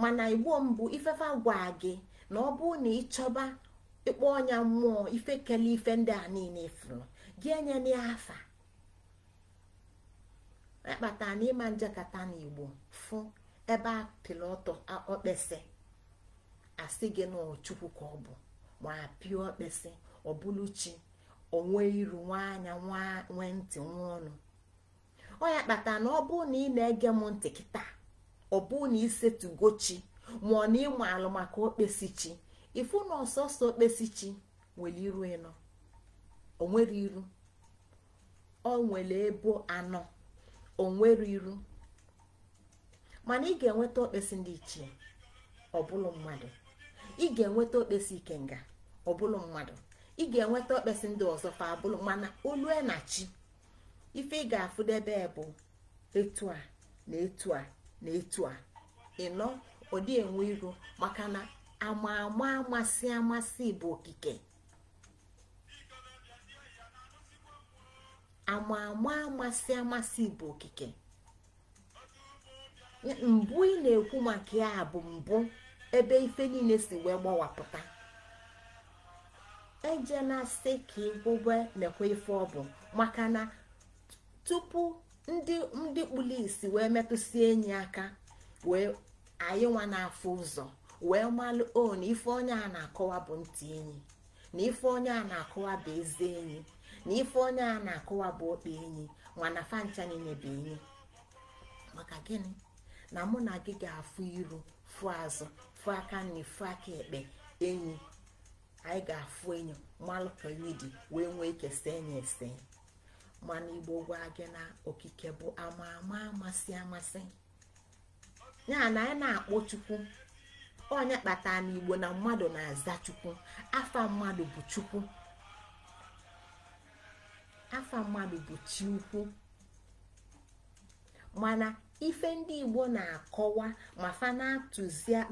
Mana Igbo mbụ ifefa gwa gị na ọ bụ na ịchọba ịkpọ ọnya mmụọ ife kele ife ndị a niile ifuru gị enye n'afa. Akpata na ịma njakata n'Igbo fụ ebe a pịrị ọtọ okpese asị gị na Chukwu ka ọ bụ, ma apịa okpese ọ bụlụ chi, onwe iru nwa anya nwe ntị nwa ọnụ. Ọ ya kpata na ọ bụ na ị na-ege m ntị kịta, ọ bụ na isetugo chi ma ọ na ịmụ alụ maka okpesi chi, ifu na ọsọsọ okpesi chi nwere iru ịnọ, o nwere iru, o nwere ebo anọ, o nwere iru. Mana ị ga-enweta okpesi ndị ichie ọbụlụ mmadụ, ị ga-enweta okpesi ikenga ọbụlụ mmadụ, ị ga-enweta okpesi ndị ọzọ fa abụlụ, mana olue na chi ife ị ga-afụdebe bụ etu a na etu a na etu a ịnọ ọdị enwe iru, maka na ama amasị bụ okike, ama amasị bụ okike. Mbụ ị na-ekwu maka ya bụ mbụ ebe ife niile si wee gbawapụta. Eje na sị ka ịgwụgwe nekwa ife ọ bụ, maka na tupu ndị kpulisi wee metụsie enyi aka wee anyị nwa na-afụ ụzọ wee malụ o na ife onye a na-akọwa bụ ntị enyi, na ife onye a na-akọwa bụ eze enyi, na ife onye a na-akọwa bụ okpe enyi, mana fancha niile bụ enyi. Maka gịnị? Na mụ na gị ga-afụ iru, fụ azụ, fụ aka nri, fụ aka ekpe enyi. Anyị ga-afụ enyi malụ ka enyi dị wee nwee ike see enyi ese. Mana Igbo gwa gị na okike bụ ama amasị. Ya na anyị na-akpọ Chukwu, onye kpata n'Igbo na mmadụ na-aza Chukwu. Afa mmadụ bụ Chukwu, afa mmadụ bụ chi ukwu. Mana ife ndị Igbo na-akọwa ma fa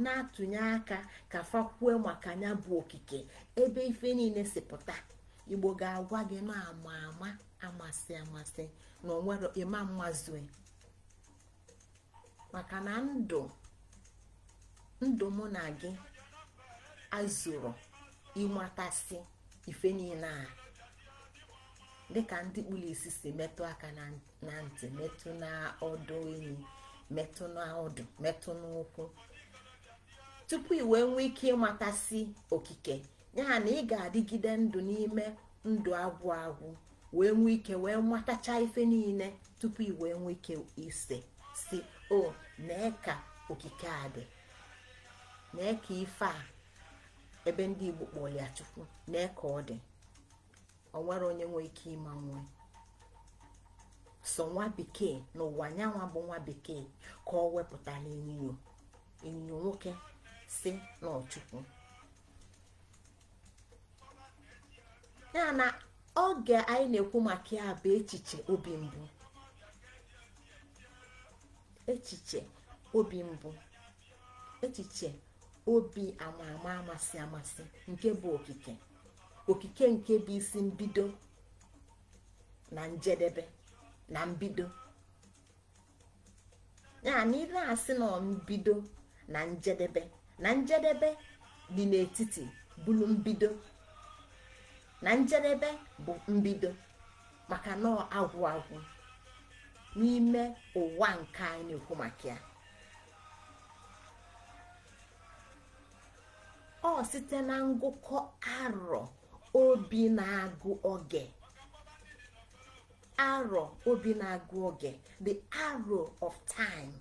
na-atụnye aka ka fa kwue maka ya bụ okike ebe ife niile si pụta. Igbo ga-agwa gị na ama amasị na onwere ịma mmazue, maka na ndụ mụ na gị azụrụ ịmatasị ife niile a, dịka ndị kpulisi si metụ aka na ntị, metụ na ọdụ enyi, metụ na ọdụ, metụ n'ụkwụ, tupu i wee nwee ike ịmatasị okike. Ya na ị ga-adịgide ndụ n'ime ndụ agwụ wee nwee ike wee matacha ife niile tupu i wee nwee ike ise si o nee ka okike a dị, nee ka ife a ebe ndị Igbo kpọrọ ya Chukwu, nee ka ọ dị. O nwere onye nwee ike ịma nwe so nwa bekee n'ụwa nyanwa bụ nwa bekee ka ọ wepụtara ịnyịnya nwoke si n'Chukwu. Ya na oge anyị na-ekwu maka ya bụ echiche obi mbụ, echiche obi mbụ, echiche obi ama amasị nke bụ okike, okike nke bụ isi mbido na njedebe na mbido. Ya na ire asị na mbido na njedebe dị n'etiti bụrụ mbido, na njedebe bụ mbido, maka na agwụ n'ime ụwa nke anyị na-ekwu maka ya. Ọ site na ngụkọ Aro-Obinaagu-Oge, Aro-Obinaagu-Oge, the arrow of time.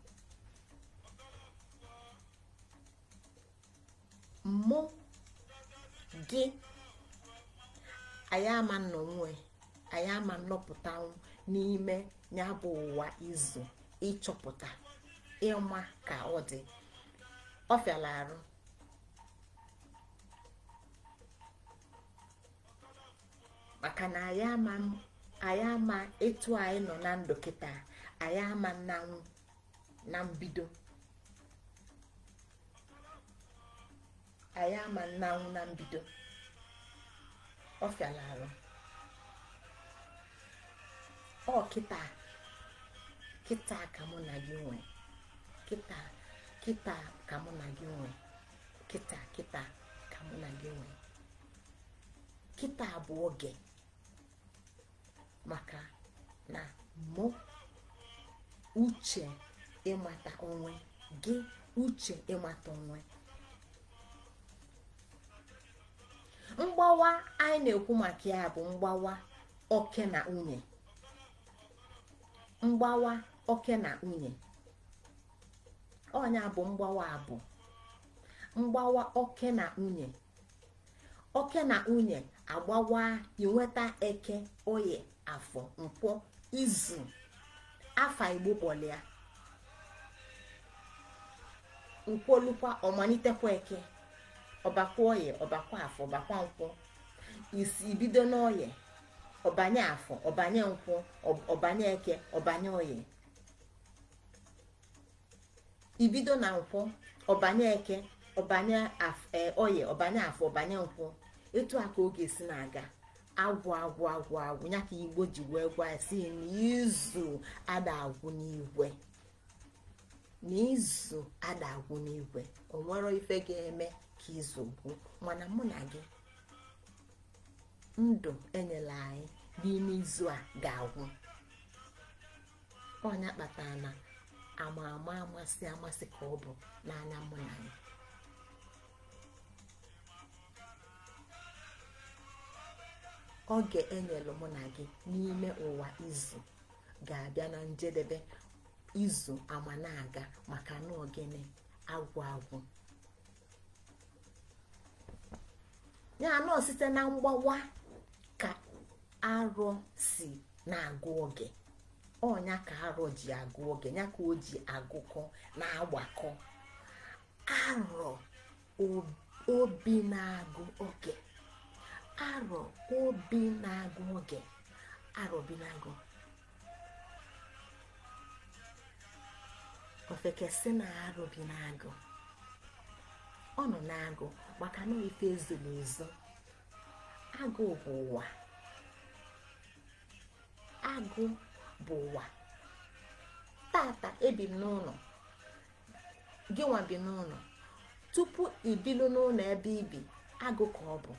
Mụ gị anyị ama nnọnwe, anyị ama nnọpụtanwu n'ime ya bụ ụwa izu ịchọpụta ịma ka ọ dị. Ọ fịala arụ, maka na anyị ama etu anyị nọ na ndụ kịta, anyị ama nnanwụ na mbido, anyị ama nnanwụ na mbido. Ọ fịala arụ ọ kịta ka mụ na gị nwe, kịta ka mụ na gị nwe, kịta ka mụ na gị nwe. Kịta bụ oge, maka na mụ uche ịmata onwe gị, uche ịmata onwe. Mgbawa anyị na-ekwu maka ya bụ mgbawa oke na nwunye, mgbawa oke na nwunye. Ọnya bụ mgbawa abụ, mgbawa oke na nwunye. Oke na nwunye agbawa, inweta eke, oye, afọ, nkwọ, izu, afa Igbo kpọlịa. Nkwolukwa ọmalitekwa eke, ọbakwa oye, ọbakwa afọ, ọbakwa nkwọ. Isi bido n'oye, ọbanye afọ, ọbanye nkwọ, ọbanye eke, ọbanye oye. Ibido na nkwọ, ọbanye eke, ọbanye oye, ọbanye afọ, ọbanye nkwọ. Etu a ka oge si na-aga. Agwụ ya ka Igbo ji wee gwa si n'izu ada agwụ n'igwe, n'izu ada agwụ n'igwe. O nwere ife ga-eme ka izu gwụ, mana mụ na gị ndụ enyela anyị n'ime izu a ga-agwụ. Ọnya kpatara na amasị ka ọ bụ n'anya mụ na gị. Oge enyelu mụ na gị n'ime ụwa izu ga-abịa na njedebe. Izu ama na-aga maka na ogene agwụ. Ya nọ site na mgbawa ka arọ si na-agụ oge. Ọnya ka arọ ji agụ oge, ya ka o ji agụkọ na agbakọ. Aro-Obinaagu-Oge, Aro-Obinaagu-Oge, Aro-Obinaagu. Ofekesi na Aro-Obinaagu ọ nọ na-agụ maka na ife ezuru ezo. Agụ bụ ụwa, agụ bụ ụwa. Tata ebi m n'ụlọ, gị nwa bi n'ụlọ. Tupu ibilu n'ụlọ ebe ibi, agụ ka ọ bụ.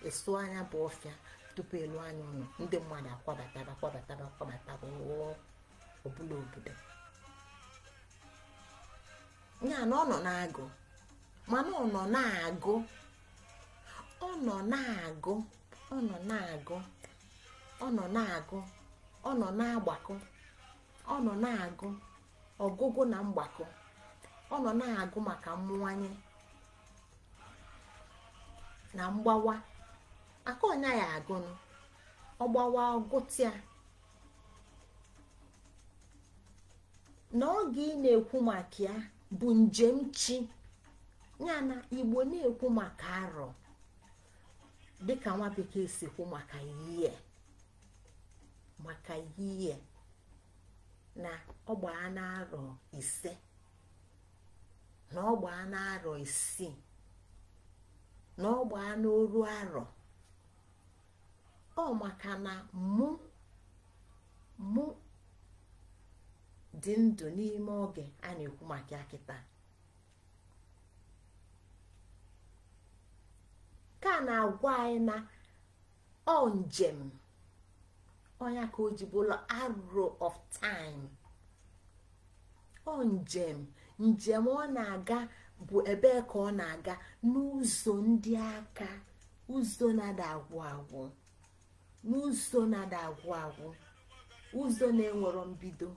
Esu anya bụ ọfịa tupu elu anya ụlọ. Ndị mmadụ akwabataba ọbụla obodo. Ya na ọ nọ na-agụ, mana ọ nọ na-agụ, ọ nọ na-agụ, ọ nọ na-agụ, ọ nọ na-agụ, ọ nọ na-agbakọ, ọ nọ na-agụ ọgụgụ na mgbakọ, ọ nọ na-agụ maka mmụwanye na mgbawa. Aka ọnya ya agụnụ, ọgbawa ọgụtịa. Na oge ị na-ekwu maka ya bụ njem chi. Ya na Igbo na-ekwu maka arọ dịka nwa bekee si kwu maka yie, na ọgbaa na-arọ ise, na ọgbaa na-arọ isii, na ọgbaa n'oru arọ. Ọ maka na mụ dị ndụ n'ime oge a na-ekwu maka ya kịta. Ka na-agwa anyị na ọ njem, ọnya ka o ji bụrụ arrow of time. Ọ njem ọ na-aga bụ ebe ka ọ na-aga n'ụzọ ndị aka, ụzọ na-ada agwụ agwụ, n'ụzọ na-ada agwụ agwụ, ụzọ na-enwero mbido,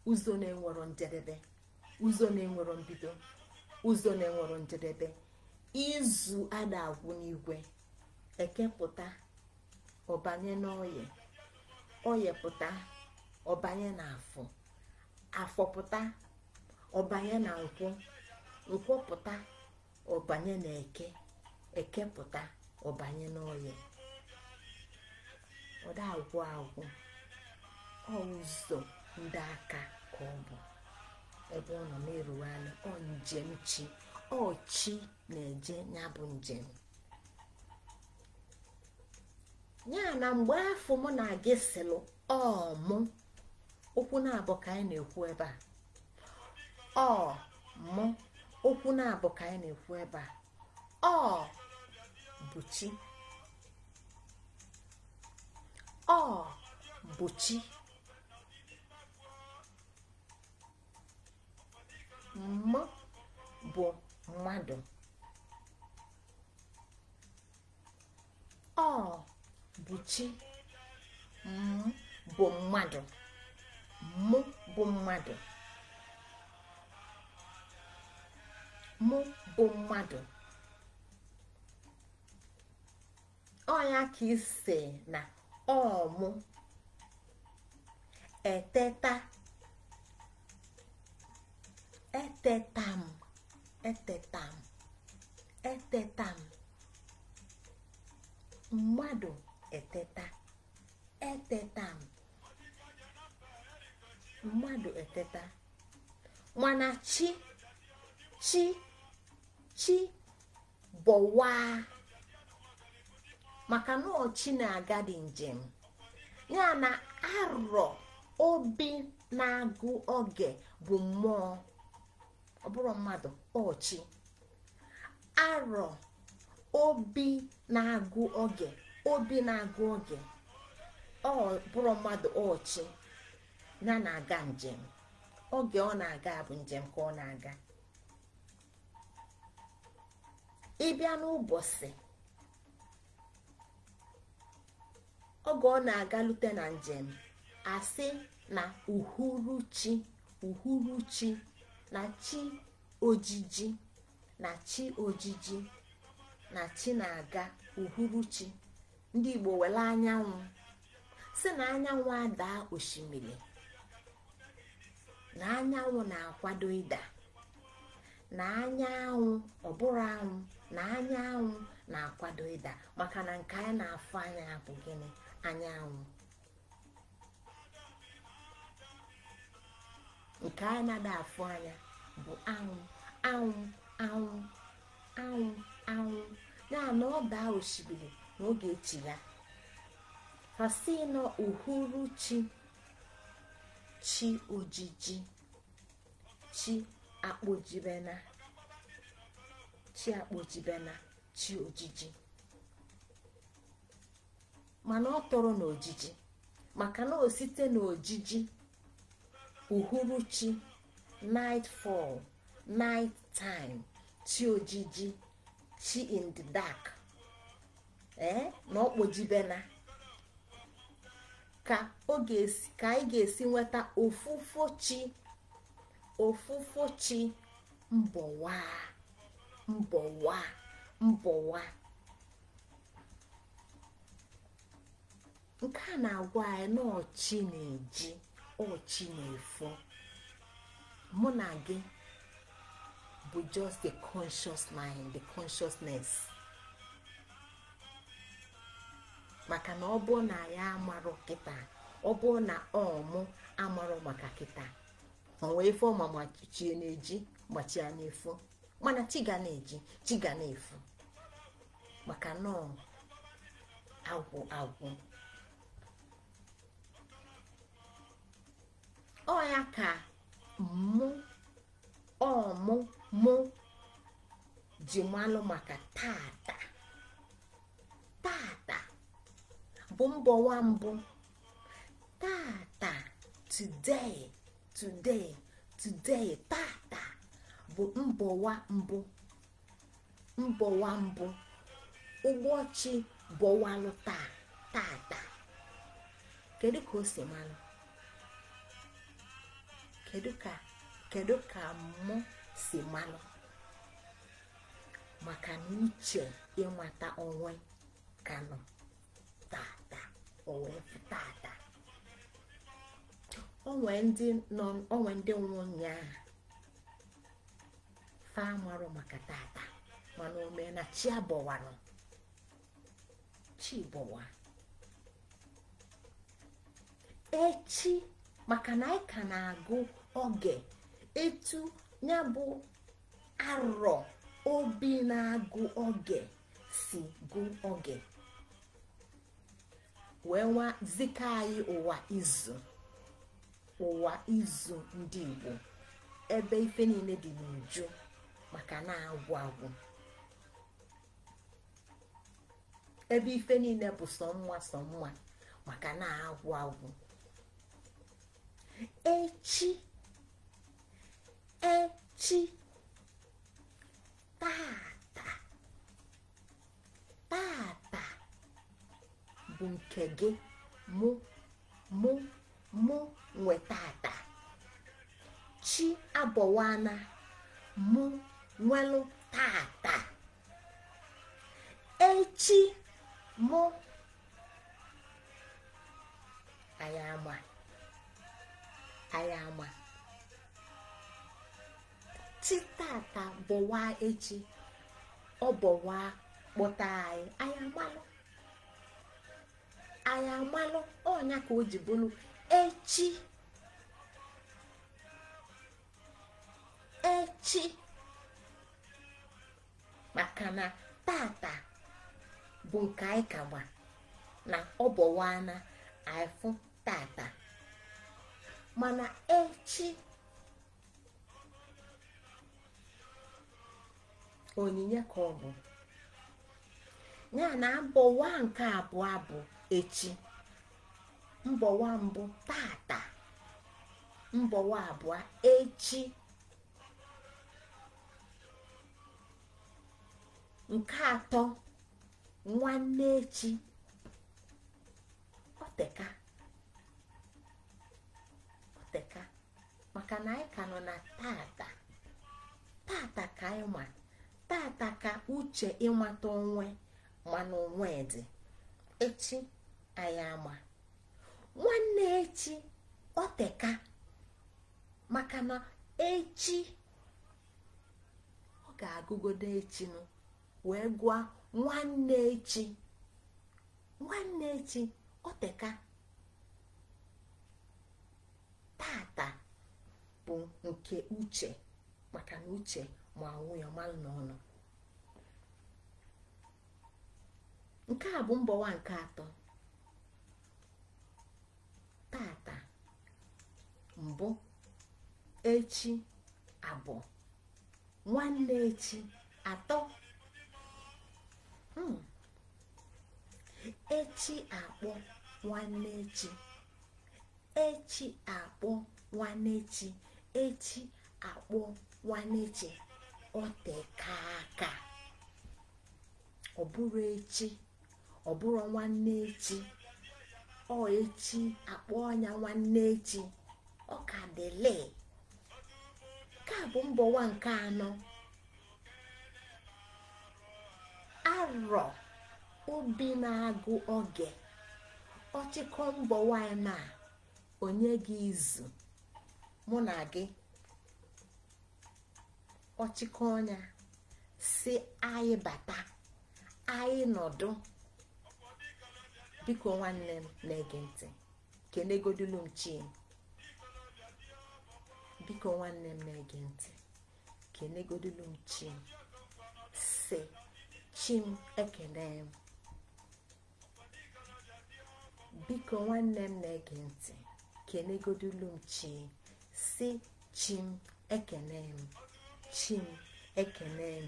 ụzọ na-enwero njedebe, ụzọ na-enwero mbido, ụzọ na-enwero njedebe. Izu ada agwụ n'igwe. Ekepụta ọbanye n'oye, oye pụta ọbanye n'afọ, afọ pụta ọbanye na nkwọ, nkwọ pụta ọbanye na eke, eke pụta ọbanye n'oye. Ọda agwụ agwụ. Ụzọ ndị aka ka ọ bụ ebe ọ nọ na-erugharị ọ njem chi ọ chi na-eje ya bụ njem ya na mgbe afọ mụ na gị sịlụ ọmụ okwu na-abụ ka anyị na-ekwu ebe a mụ okwu na-abụ ka anyị na-ekwu ebe a ọ bụ chi ọ bụ chi m bụ mmadụ ọ bụ chi m bụ mmadụ mụ bụ mmadụ mụ bụ mmadụ ọ ya ka ise na ọmụ eteta etetam etetam etetam mmadụ eteta etetam mmadụ eteta mana chi bọwa maka na ọchị na-aga dị njem ya na Aro-Obinaagu-Oge bụ mmụọ ọ bụrụ mmadụ ọchị Aro-Obinaagu-Oge obi na-agụ oge ọ bụrụ mmadụ ọchị ya na-aga njem oge ọ na-aga bụ njem ka ọ na-aga ịbịa n'ụbọchị oge ọ na-agalute na njem asị na uhuruchi na chi ojiji na chi ojiji na chi na-aga uhuruchi ndị Igbo were anyanwụ si na anyanwụ adaa osimiri na anyanwụ na-akwado ịda na anyanwụ ọbụrụ anwụ na anyanwụ na-akwado ịda maka na nke anyị na-afụ anya bụ gịnị anyanwụ nke anyị na-ada afụ anya bụ anwụ ya na ọ daa osimiri n'oge echi ya fasi nọ uhuruchi chi ojiji chi akpojibena chi ojiji mana ọ tọrọ n'ojiji maka na o site n'ojiji uhuruchi nightfall night time chi ojiji chi in the dark na ọkpojibena ka anyị ga-esi nweta ofufo chi mbọwa nke a na-agwa anyị na ọchị na-eji ọchị na-efo mụ na gị bụ just the conscious mind the consciousness maka na ọ bụ na ya amarọ kịta ọ bụ na ọmụ amarọ maka kịta onwe ife ọma machie na-eji gbachia na-efo mana chi ga na-eji chi ga na-efu maka na agwụ ọ ya ka mụ ji malụ maka tata bụ mbọwa mbụ tata today tata bụ mbọwa mbụ ụbọchị bọwalụ tata kedu ka o si malụ kedu ka mụ si malụ maka na uche ịmata onwe kanụ tata onwe ndị nwunye ahụ fa marụ maka tata mana ome na chi abọwanụ chi bọwa echi maka na anyị ka na-agụ oge etu ya bụ Aro-Obinaagu-Oge si gụ oge wee nwa zika anyị ụwa izu ndị Igbo ebe ife niile dị n'uju maka na-agwụ agwụ, ebe ife niile bụ sọ mma maka na-agwụ agwụ. Echi tata bụ nke gị, mụ nwe tata. Chi abọwana, mụ nwelu tata. Echi mụ ayama chi tata bọwa echi, ọ bọwa kpọta anyị amalụ ọnya ka o ji bụrụ echi maka na tata bụ nke anyị kagba na ọ bọwana anyị fụ tata, mana echi onyinye ka ọ bụ ya na mbọwa nke abụọ bụ echi, mbọwa mbụ tata, mbọwa abụọ echi, nke atọ nwanne echi. Oteka maka na anyị ka nọ na tata ka anyị ma tata ka uche ịmata onwe mana onwe dị. Echi anyị ama nwanne echi oteka maka na echi ọ ga-agụgodo echi nụ wee gụọ nwanne echi oteka. Tata bụ nke uche maka na uche ma onwe ya malụ n'ọnụ. Nke a bụ mbọwa nke atọ. Tata mbụ, echi abụọ, nwanne echi atọ. Echi akpọ nwanne echi, echi akpọ nwanne echi, echi akpọ nwanne echi. Oteka aka ọ bụrụ echi, ọ bụrụ nwanne echi, ọ echi akpọ ọnya nwanne echi, ọ ka dịle. Ka bụ mbọwa nke anọ. Aro-Obinaagu-Oge ọchịkọ mbọwa na onye gị izu mụ na gị ọchịkọ ọnya si anyị bata, anyị nọdụ. Biko nwanne m na-ege ntị, kenegodulu m chi. Biko nwanne m na-ege ntị, kenegodulu m chi. Si chim ekene m. Biko nwanne m na-ege ntị, kenegodulu m chi. Si chim ekene m, chim ekene m.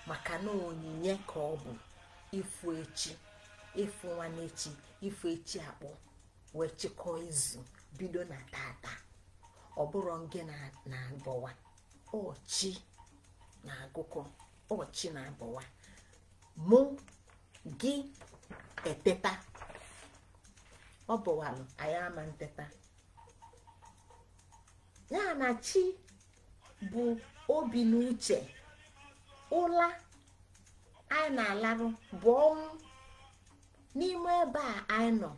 Maka na onyinye ka ọ bụ ifu echi, ifu nwanne echi, ifu echi akpọ wee chịkọọ izu bido na tata. Ọ bụrụ nge na-abọwa ọchi na agụkọ, ọchi na abọwa, mụ gị eteta. Ọ bọwalụ anyị ama nteta. Ya na chi bụ obi na uche. Ụla anyị na-alarụ bụ ọnwụ. N'ime ebe a anyị nọ,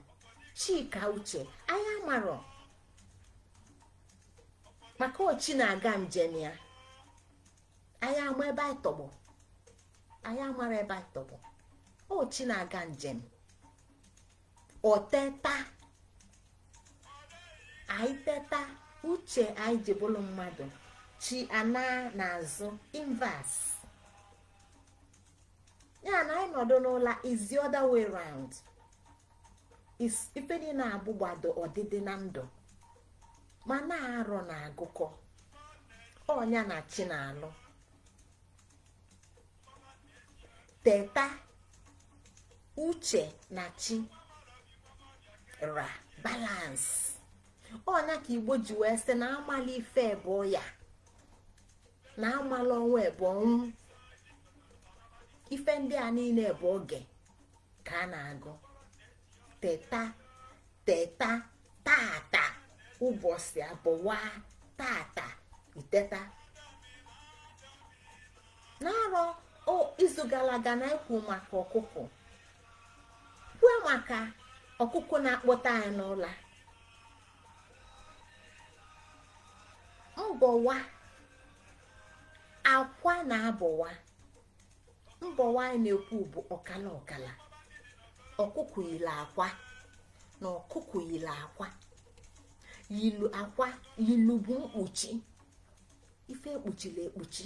chika uche anyị amarọ maka ochi na-aga njem ya. Anyị ama ebe anyị tọgbọ, anyị amara ebe anyị tọgbọ. Ochi na-aga njem, oteta anyị teta uche anyị ji bụrụ mmadụ chi ana n'azụ inverse ya na anyị nọdụ n'ụla is the other way round is ife dị na-abụ gbado ọdịdị na ndụ ma na-arọ na agụkọ ọnya na chi na-alụ teta uche na chi ra balance ọnya ka Igbo ji wee sị na amala ife bụ ya na amala ọnwa bụ ọnwụ ife ndị a niile bụ oge ka a na-agụ teta teta tata ụbọchị abụwa tata iteta n'arọ izu gara aga na ekwu maka ọkụkọ kwuo maka ọkụkọ na-akpọta anyị n'ụlọ mbọwa akwa na abọwa mbọwa anyị na-ekwu bụ ọkala ọkala ọkụkọ yiri akwa na ọkụkọ yiri akwa yilu akwa yilu bụ mkpuchi ife ekpuchiri ekpuchi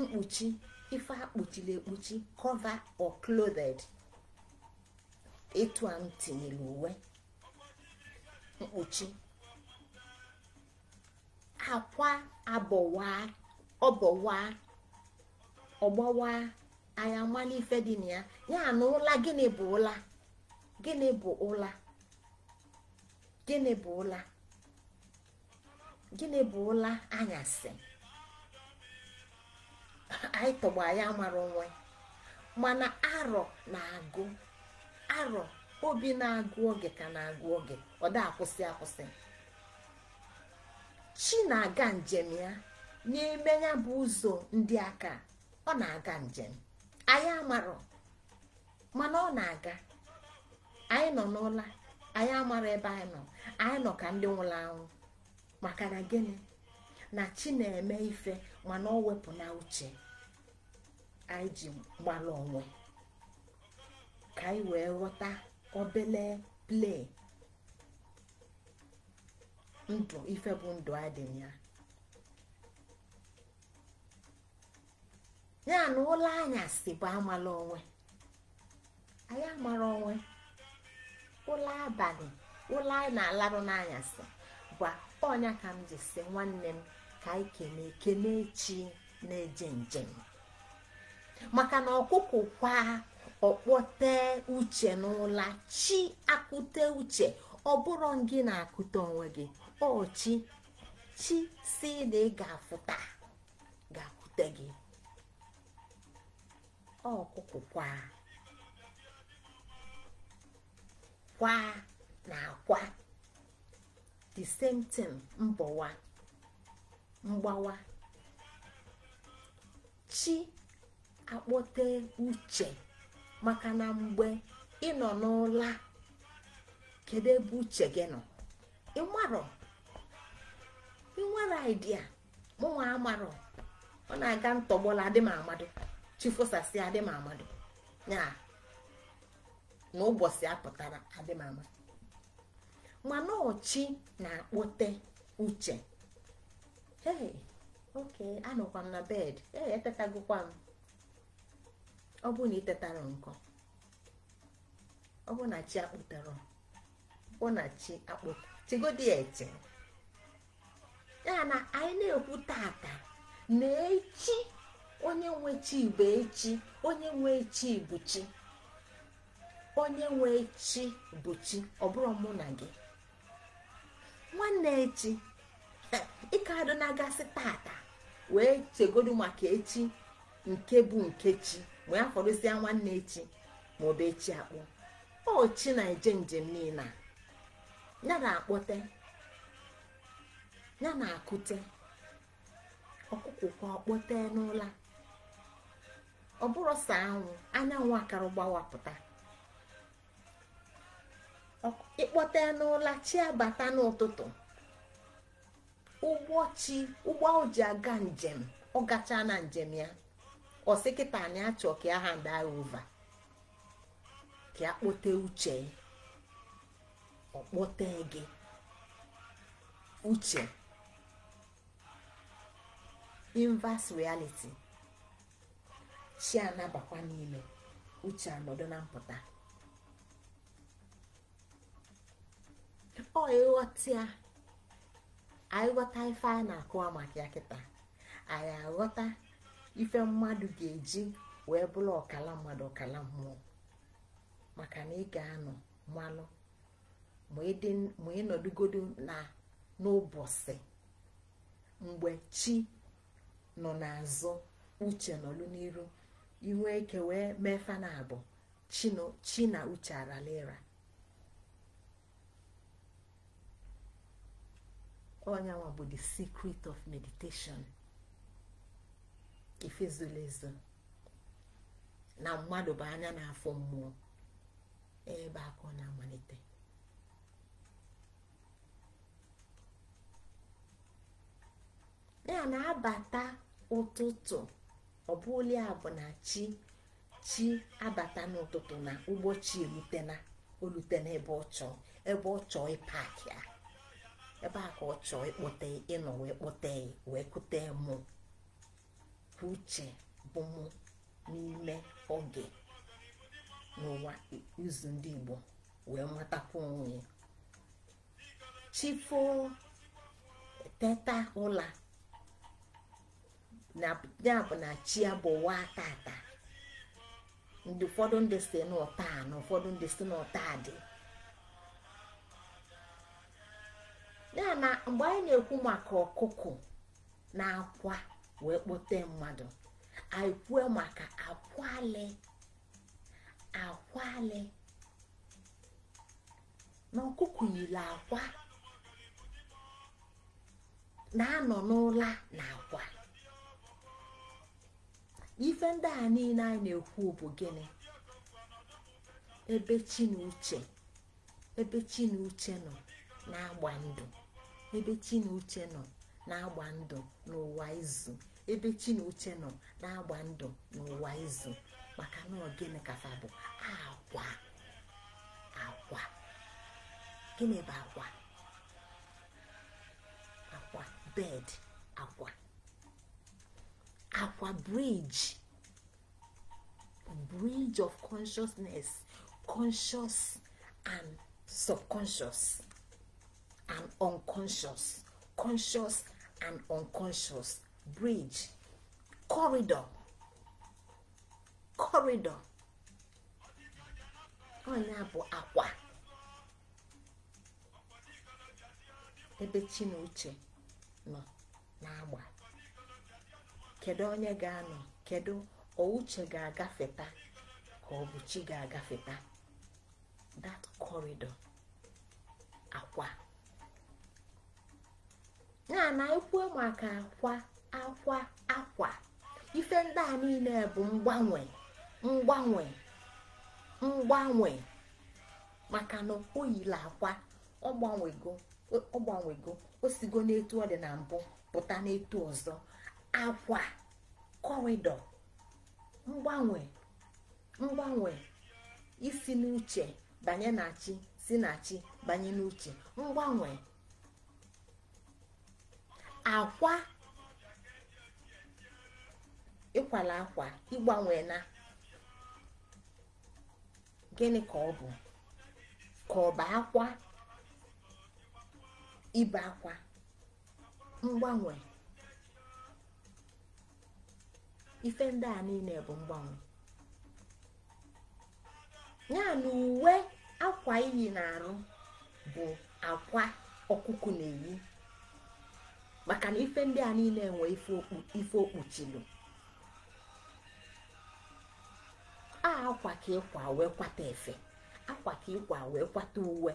mkpuchi ife akpuchiri ekpuchi cover or clothed etu a m tinyere uwe mkpuchi akwa abọwa ọbọwa ọgbawa anyị amala ife dị na ya ya na ụla gịnị bụ ụla gịnị bụ ụla gịnị bụ ụla gịnị bụ ụla anyasị anyị tọgba ya mara onwe mana arọ na-agụ arọ obi na-agụ oge ka na-agụ oge ọ da akwụsị akwụsị chi na-aga njem ya n'ime ya bụ ụzọ ndị aka ọ na-aga njem anyị amarọ mana ọ na-aga anyị nọ n'ụla anyị amara ebe anyị nọ ka ndị nwụrụ anwụ maka na gịnị na chi na-eme ife mana ọ wepụ na uche anyị ji gbara onwe ka anyị wee ghọta obele play ndụ ife bụ ndụ adị ya na ụlọ anyasị bụ amala onwe anyị amara onwe ụlọ abalị ụlọ anyị na-alarụ n'anyasị bụ ọnya ka m ji si nwanne m ka anyị kene chi na-eje njem maka na ọkụkụ kwa ọkpọte uche n'ụla chi akụte uche ọ bụrụ gị na-akụte onwe gị chi si na ị ga-akụte gị ọkụkụ kwa na akwa the same thing mbọwa mgbawa chi akpọte uche maka na mgbe ị nọ n'ụla kedu ebe uche gị nọ ịnwere idea mụnwa amarọ ọ na-aga ntọgbọla adị m amadụ chifosasi adị m amadụ ya na ụbọchị apụtara adị m amadụ mana ọchị na-akpọte uche okay anọkwa m na bed etetagokwa m ọ bụ na itetara nkọ ọ bụ na chi akpụtara ọ na chi akpụta chigodi eche ya na anyị na-ekwu tata na echi onye nwe chi bụ echi onye nwe chi bụ chi onye nwe chi bụ chi ọ bụrụ mụ na gị nwanne echi ịka adụ na-agasị tata wee chegodu maka echi nke bụ nke chi wee afọdụsịa nwanne echi maọbụ echi akpụ chi na-eje njem niile ya na-akpọte ya na-akụte ọkụkụ kwa ọkpọte n'ụla ọ bụrụ sa anyanwụ akarụ gbawapụta ịkpọte n'ụla chi abata n'ụtụtụ ụgbọ o ji aga njem ọ gacha na njem ya ọsị kịta anyị achọ ka aha nda ova ka ya kpote uche ọkpọte gị uche inverse reality chi anabakwa n'ime uche anọdụ na mpụta ọ ịghọta anyị ghọta ife anyị na-akụwa maka ya kịta anyị aghọta ife mmadụ ga-eji wee bụrụ ọkala mmadụ ọkala mmụọ maka na ị ga-anọ mmalụ ma ịnọdụgodo n'ụbọchị mgbe chi nọ n'azụ uche nọlụ n'iru iwe eke wee mefa na abụ chi na uche aralera onyanwa bụ the secret of meditation ifezula ezo na mmadụ bụ anya na-afọ mmụọ ebe akọ na-amalite ya na-abata ụtụtụ ọbụli abụ na chi abata n'ụtụtụ na ụbọchị olutena ebe ọ chọọ ịpak ya ebe a ka ọ chọọ ịkpọte ịnọ wee kpọte wee kute mụ ka uche bụ mụ n'ime oge n'ụwa izu ndị Igbo wee matakwa onwe chifo teta ụla ya bụ na chi abụwa tata ndị ụfọdụ ndị si n'ụta na ụfọdụ ndị si n'ụta dị ya na mgbe anyị na-ekwu maka ọkụkụ na akwa wee kpote mmadụ anyị kwue maka akwali na ọkụkụ yiri akwa na-anọ n'ụla na akwa ife ndị a niile anyị na-ekwu bụ gịnị ebe chi na uche nọ na-agba ndụ ebe chi na uche nọ na-agba ndụ n'ụwa izu ebe chi na uche nọ na-agba ndụ n'ụwa izu maka na gịnị kafa bụ akwa gịnị bụ akwa bed akwa bridge of consciousness, conscious and subconscious and unconscious, conscious and unconscious, bridge, corridor onye bụ akwa ebe chi na uche nọ na-agba kedu onye ga-anọ kedu uche ga-agafeta ka ọ bụ chi ga-agafeta that corridor akwa ya na ekwu maka akwa ife ndị a niile bụ mgbanwe maka na o yiri akwa ọ gbanwego o sigo n'etu ọ dị na mbụ pụta n'etu ọzọ akwa kọrịdọ mgbanwe isi n'uche banye na chi si na chi banye n'uche mgbanwe akwa ịkwala akwa ịgbanwe na gịnị ka ọ bụ akwa ibe akwa mgbanwe ife ndị a niile bụ mgbanwe ya na uwe akwa iyi na-arụ bụ akwa ọkụkụ na-eyi maka na ife ndị a niile enwe ife okpuchilu akwa ka ịkwa wee kwata efe akwa ka ịkwa wee kwata uwe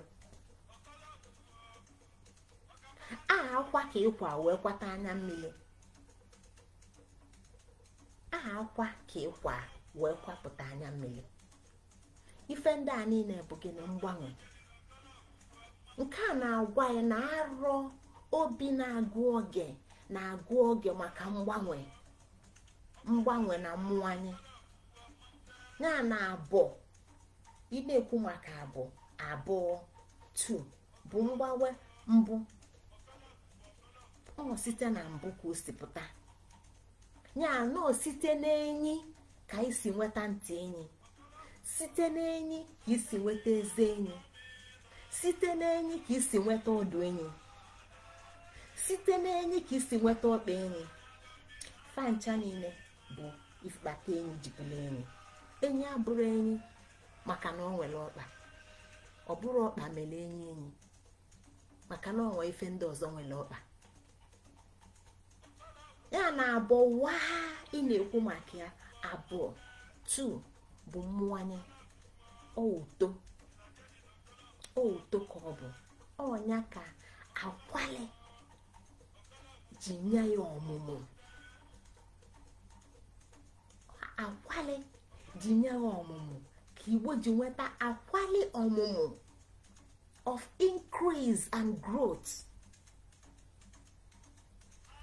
akwa ka ịkwa wee kwata anya mmiri akwa ka ịkwa wee kwapụta anya mmiri ife ndị a niile bụ gịnị mgbanwe nke a na-agwa ya na Aro-Obinaagu-Oge na-agụ oge maka mgbanwe na mmụwanye ya na abụọ ị na-ekwu maka abụọ 2 bụ mgbanwe mbụ. Ọ site na mbụ ka o si pụta, ya na site n'enyi ka isi nweta ntị enyi, site n'enyi ka isi nweta eze enyi, site n'enyi ka isi nweta ọdụ enyi, site n'enyi ka isi nweta ọkpa enyi. Fancha niile bụ ifbata enyi jipụla enyi. Enyi abụrụ enyi maka na ọ nwere ọkpa, ọ bụrụ ọkpa mere enyi maka na ọ nwere ife ndị ọzọ nwere ọkpa. Ya na abụọ ị na-ekwu maka ya abụọ 2 bụ mmụwanye. Uto ka ọ bụ ọnya ka akwali ji nye ya ọmụmụ, akwali ji nye ya ọmụmụ ka Igbo ji nweta akwali ọmụmụ of increase and growth.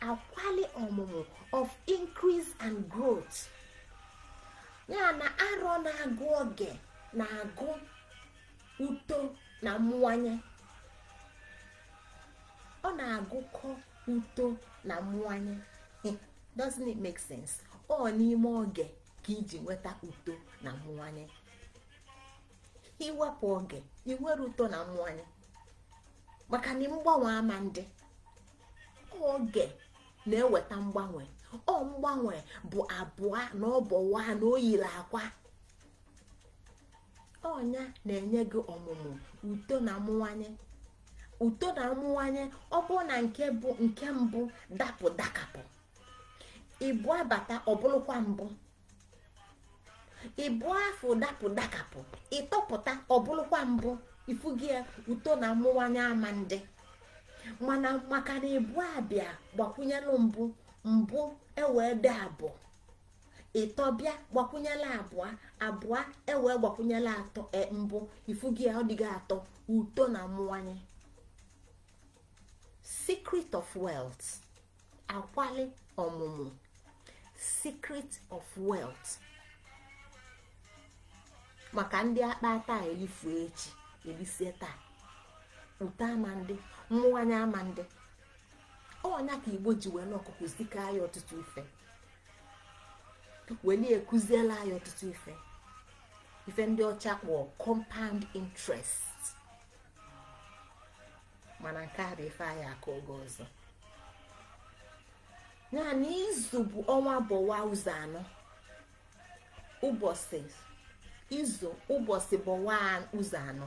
Akwali ọmụmụ of increase and growth. Ya na arọ na-agụ oge na-agụ uto na mmụwanye. Ọ na-agụkọ uto na mmụwanye. Doesn't it make sense? Ọ n'ime oge ka iji nweta uto na mmụwanye. Iwepụ oge inwere uto na mmụwanye, maka na mgbanwe ama ndị oge na-eweta mgbanwe. Mgbanwe bụ abụọ na ọbọwa na oyiri akwa. Ọnya na-enye gị ọmụmụ uto na mmụwanye. Uto na mmụwanye ọ bụrụ na nke mbụ dapụ dakapụ, ịbụ abata ọbụlụkwa mbụ, ịbụ afọ dapụ dakapụ, ịtọpụta ọbụlụkwa mbụ. Ifugi ya uto na mmụwanye ama ndị, mana maka na ịbụ abịa gbakwunyela mbụ ewee dị abụọ, ịtọ bịa gbakwunyela abụọ ewee gbakwunyela atọ mbụ. Ifugi ya ọ dịghị atọ. Uto na mmụwanye. Secret of wealth. Akwali ọmụmụ. Secret of wealth. Maka ndị akpa taa elifu echi elisie taa. Uto ama ndị, mmụwanye ama ndị. Ọnya ka Igbo ji wee n'ọkụkụ zika ya ọtụtụ ife, weli ekuziela ya ọtụtụ ife ndị ọcha kpọọ compound interest. Mana nke a bụ ife anyị aka oge ọzọ. Ya na izu bụ ọnwa bụwa ụzọ anọ. Ụbọchị bụwa ụzọ anọ.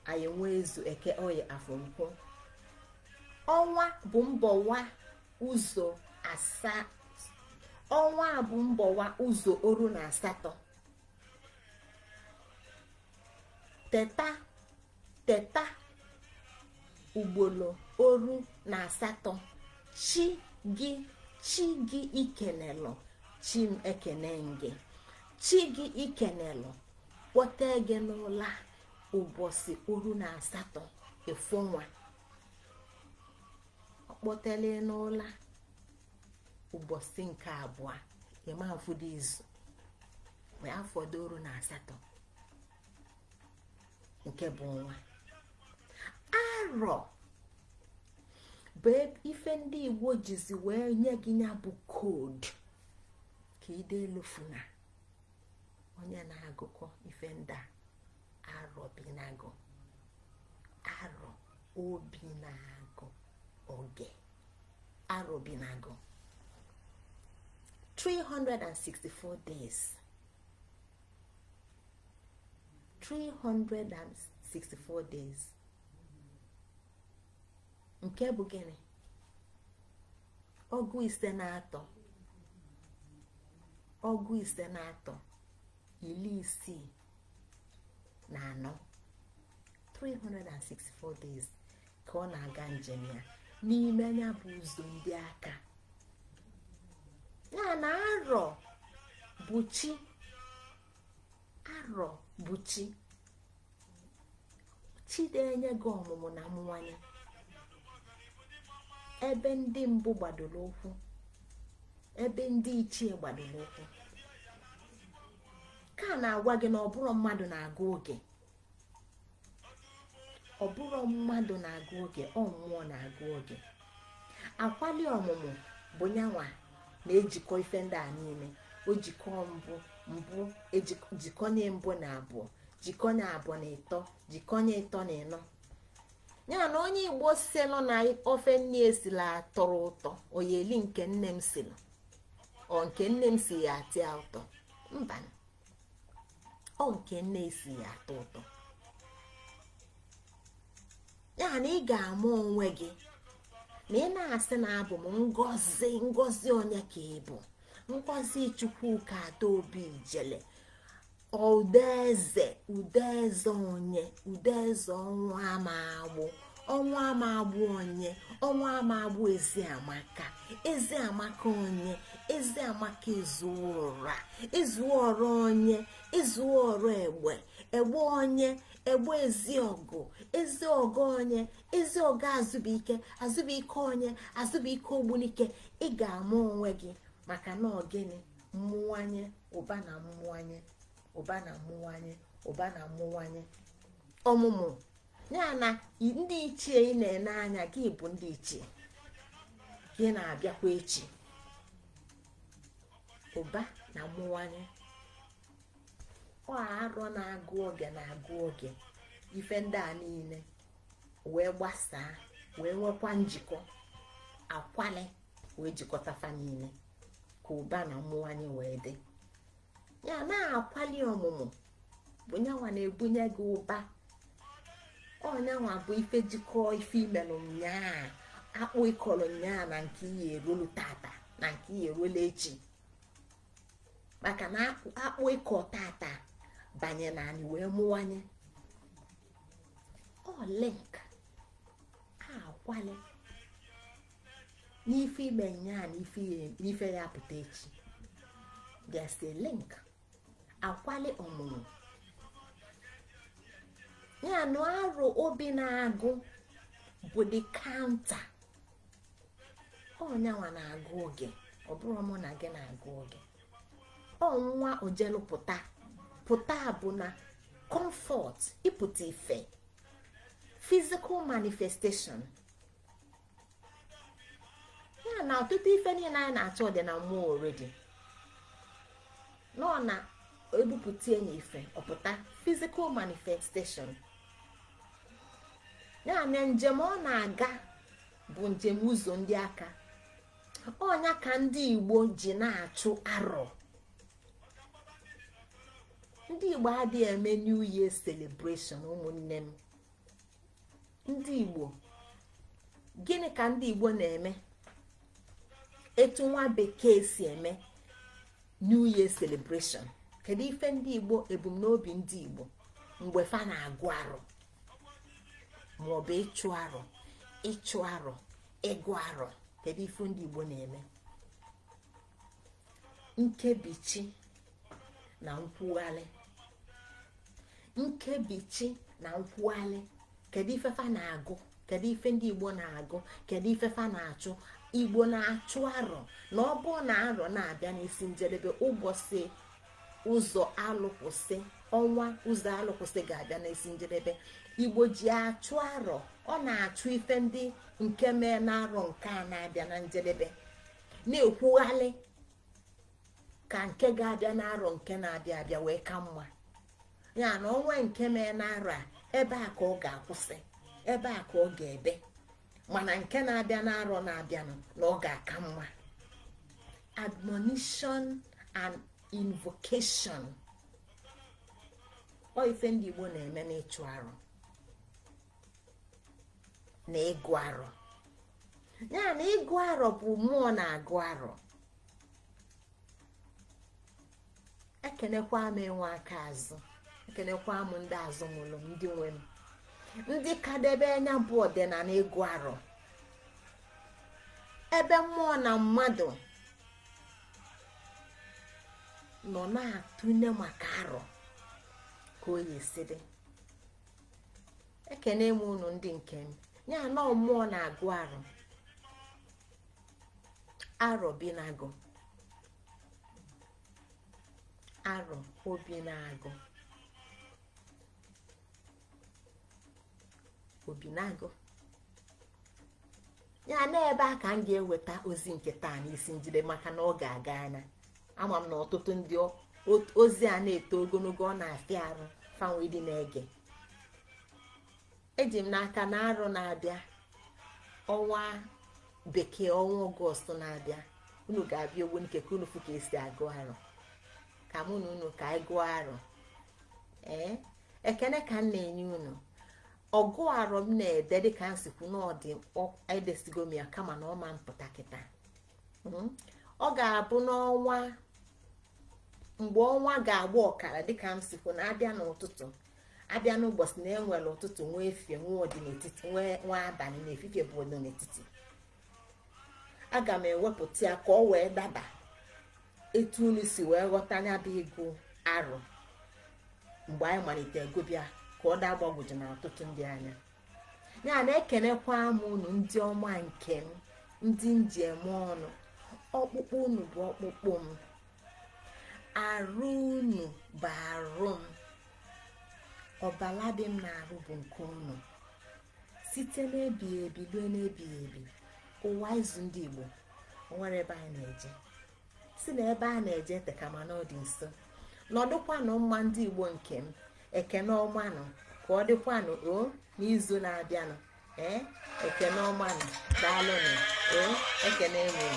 Anyị nwee izu eke, oye, afọ, nkwọ. Ọnwa bụ mbọwa ụzọ asaa. Ọnwa bụ mbọwa ụzọ oru na asatọ. Teta ugbolo oru na asatọ. Chi gị ikenelụ, chi m ekene gị. Chi gị ikenelụ kpọte gị n'ụla ụbọchị oru na asatọ efonwa. Kpọtele n'ụla ụbọchị nke abụọ ịma mfudu izu wee afọdụ oru na asatọ nke bụ nwa. Arọ bụ ife ndị Igbo jizi wee nye gị ya bụ koodu ka ide elufuna onye na-agụkọ ife ndị Aro-Obinaagu-Oge. Aro-Obinaagu. 364 days. 364 days. Nke bụ gịnị? Ọgụ ise na atọ. Iri isii na anọ. 364 days ka ọ na-aga njem ya n'ime anya bụ ụzọ ndị aka. Ya na arọ bụ chi. Arọ bụ chi. Chi na-enye gị ọmụmụ na mmụwanye. Ebe ndị mbụ gbadoro ụkwụ, ebe ndị ichie gbadoro ụkwụ, nke a na-agwa gị na ọ bụrụ mmadụ na-agụ oge, ọ bụrụ mmadụ na-agụ oge, ọ mmụọ na-agụ oge. Akwali ọmụmụ bụ nyanwa na-ejikọ ife ndị a niile. O jikọ mbụ jikọnye mbụ na abụọ, jikọnye abụọ na ịtọ, jikọnye ịtọ na ịnọ. Ya na onye Igbo silụ na ofe nne esila atọrọ ụtọ, oyeli nke nne m silụ, ọ nke nne m si ya atị ụtọ. Mba, ọ nke nne si ya atọ ụtọ. Ya na ị ga-ama onwe gị na ị na-asị na abụ m ngozi onye ka ị bụ, Ngozi Chukwuka Adaobi Ijele, udeze onye, udeze ọnwa ama agbụ onye, ọnwa ama agbụ Eziamaka onye, Eziamaka Ezuora onye, Ezuora egbe onye, egbe Eziọgụ onye, Eziọgụ Azụbụike onye, Azụbụike Ogbunike. Ị ga-ama onwe gị maka na ọgịnị mmụwanye, ụba na mmụwanye, ụba na mmụwanye, ụba na mmụwanye. Ọmụmụ ya na ndị ichie ị na-ene anya gị bụ ndị ichie gị na-abịakwa echi. Ụba na mmụwanye, ọ arọ na-agụ oge na-agụ oge. Ife ndị a niile wee gbasaa, wee nwekwa njikọ, akwali wee jikọtafa niile ka ụba na mmụwanye wee dị. Ya na-akwali ọmụmụ bụ nyanwa na-ebunye gị ụba. Ọnyanwa bụ ife jikọọ ife imelụ nyaa, akpụ ịkọrọ nyaa na nke ihe erolu tata na nke ihe erola echi. Maka na akpụ ịkọ tata banye na anyị wee mụwanye. Ọ link akwali n'ife ime nyaa na ife ya pụta echi. There's a link. Akwali ọmụmụ. Ya na Aro-Obinaagu bụ the counter. Ọnyanwa na-agụ oge, ọ bụrụ mụ na gị na-agụ oge. Ọnwa ojelu pụta bụ na comfort, ịpụta ife, physical manifestation. Ya na ọtụtụ ife niile anyị na-achọ dị na mmụọ already. Nọ na ebupụta enyi ife ọpụta physical manifestation. Ya na njem ọ na-aga bụ njem ụzọ ndị aka. Ọnya ka ndị Igbo ji na-achụ arọ. Ndị Igbo adịghị eme New Year celebration. Ụmụnne m, ndị Igbo, gịnị ka ndị Igbo na-eme? Etu nwa bekee si eme New Year celebration. Kedu ife ndị Igbo, ebumnobi ndị Igbo mgbe fa na-agụ arọ maọbụ ịchụ arọ, ịgụ arọ? Kedu ife ndị Igbo na-eme? Nkebichi na nkwughalị. Kedu ife fa na-agụ? Kedu ife ndị Igbo na-agụ? Kedu ife fa na-achụ? Igbo na-achụ arọ na ọ bụ na arọ na-abịa n'isi njedebe, ụbọchị ụzọ alụkwụsị, ọnwa ụzọ alụkwụsị ga-abịa n'isi njedebe. Igbo ji achụ arọ. Ọ na-achụ ife ndị nke mee na arọ nke a na-abịa na njedebe, na-ekwughalị ka nke ga-abịa na arọ nke na-abịa abịa wee ka mma. Ya na ọnwa nke mee na arọ a, ebe a ka ọ ga-akwụsị, ebe a ka ọ ga-ebe, mana nke na-abịa na arọ na-abịanụ na ọ ga-aka mma. Admonition and invocation. Ọ ife ndị Igbo na-eme n'ịchụ arọ na ịgụ arọ. Ya na ịgụ arọ bụ mmụọ na-agụ arọ. Ekenekwa m enwe aka azụ, ekenekwa m ndị azụ mụlụ m, ndị nwe m, ndị kadebe anya bụ ọdịnala ịgụ arọ. Ebe mmụọ na mmadụ nọ na-atụne maka arọ ka o yesi dị. Ekene m unu ndị nke m. Ya na mmụọ na-agụ arọ. Aro-Obinaagu. Aro-Obinaagu-Oge ya na ebe a ka m ga-eweta ozi nke taa n'isi njide maka na ọ ga-aga anya. Ama m na ọtụtụ ndị ozi a na-eto ogologo ọ na-afịa arụ fanwe dị na-ege. Eji m n'aka na arụ na-abịa ọnwa bekee ọnwa ọgọst na-abịa unu ga-abịa ogbo nke ka unu fụ ka esi agụ arụ ka mụ na unu ka anyị gụọ arụ. Ekene ka m na-enye unu ọgụ arụ m na-ede dịka nsikwu n'ọdị edesigo m ya kama na ọma mpụta kịta. Ọ ga-abụ n'ọnwa mgbe ọnwa ga-agba ọkara dịka m sikwu na abịa n'ụtụtụ abịa n'ụbọchị na enwere ụtụtụ nwee efifie nwee ọdị n'etiti nwee abalị na efifie bụ ọdị n'etiti. Aga m ewepụta ya ka ọ wee daba etu unu si wee ghọta anya bụ ịgụ arụ mgbe anyị malitere gụbịa ka ọ dagbagwoju na ọtụtụ ndị anya. Ya na-ekenekwa m unu ndị ọma nke m ndị njem ọnụ. Ọkpụkpụ unu bụ ọkpụkpụ m, arụ unu bụ arụ m, ọbala dị m na-arụ bụ nke unu. Site n'ebighị ebi ruo n'ebighị ebi ụwa izu ndị Igbo nwere ebe anyị na-eje. Si na ebe a na-eje tekama na ọ dị nso. Nọdụkwanụ mma ndị Igbo nke m, ekene ọmanụ ka ọ dịkwanụ n'izu na-abịanụ. Ekene ọmanụ daalụnụ. Ekene emu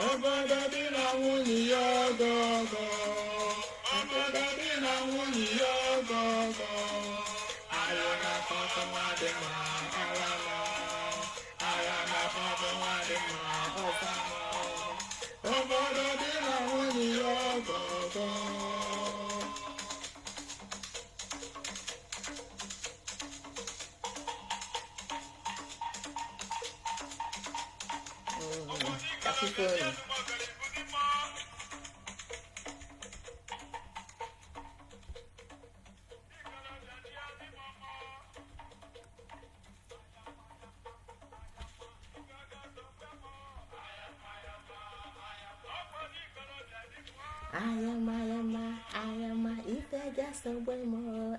obodo dị na nwunye ya ogogo, obodo dị na nwunye ya ogogo, anyị na-akpọkọ mmadụ ma ara na-akpọkọ mmadụ ma ọba. Obodo dị na nwunye ya ogogo. I am, ife just a way more.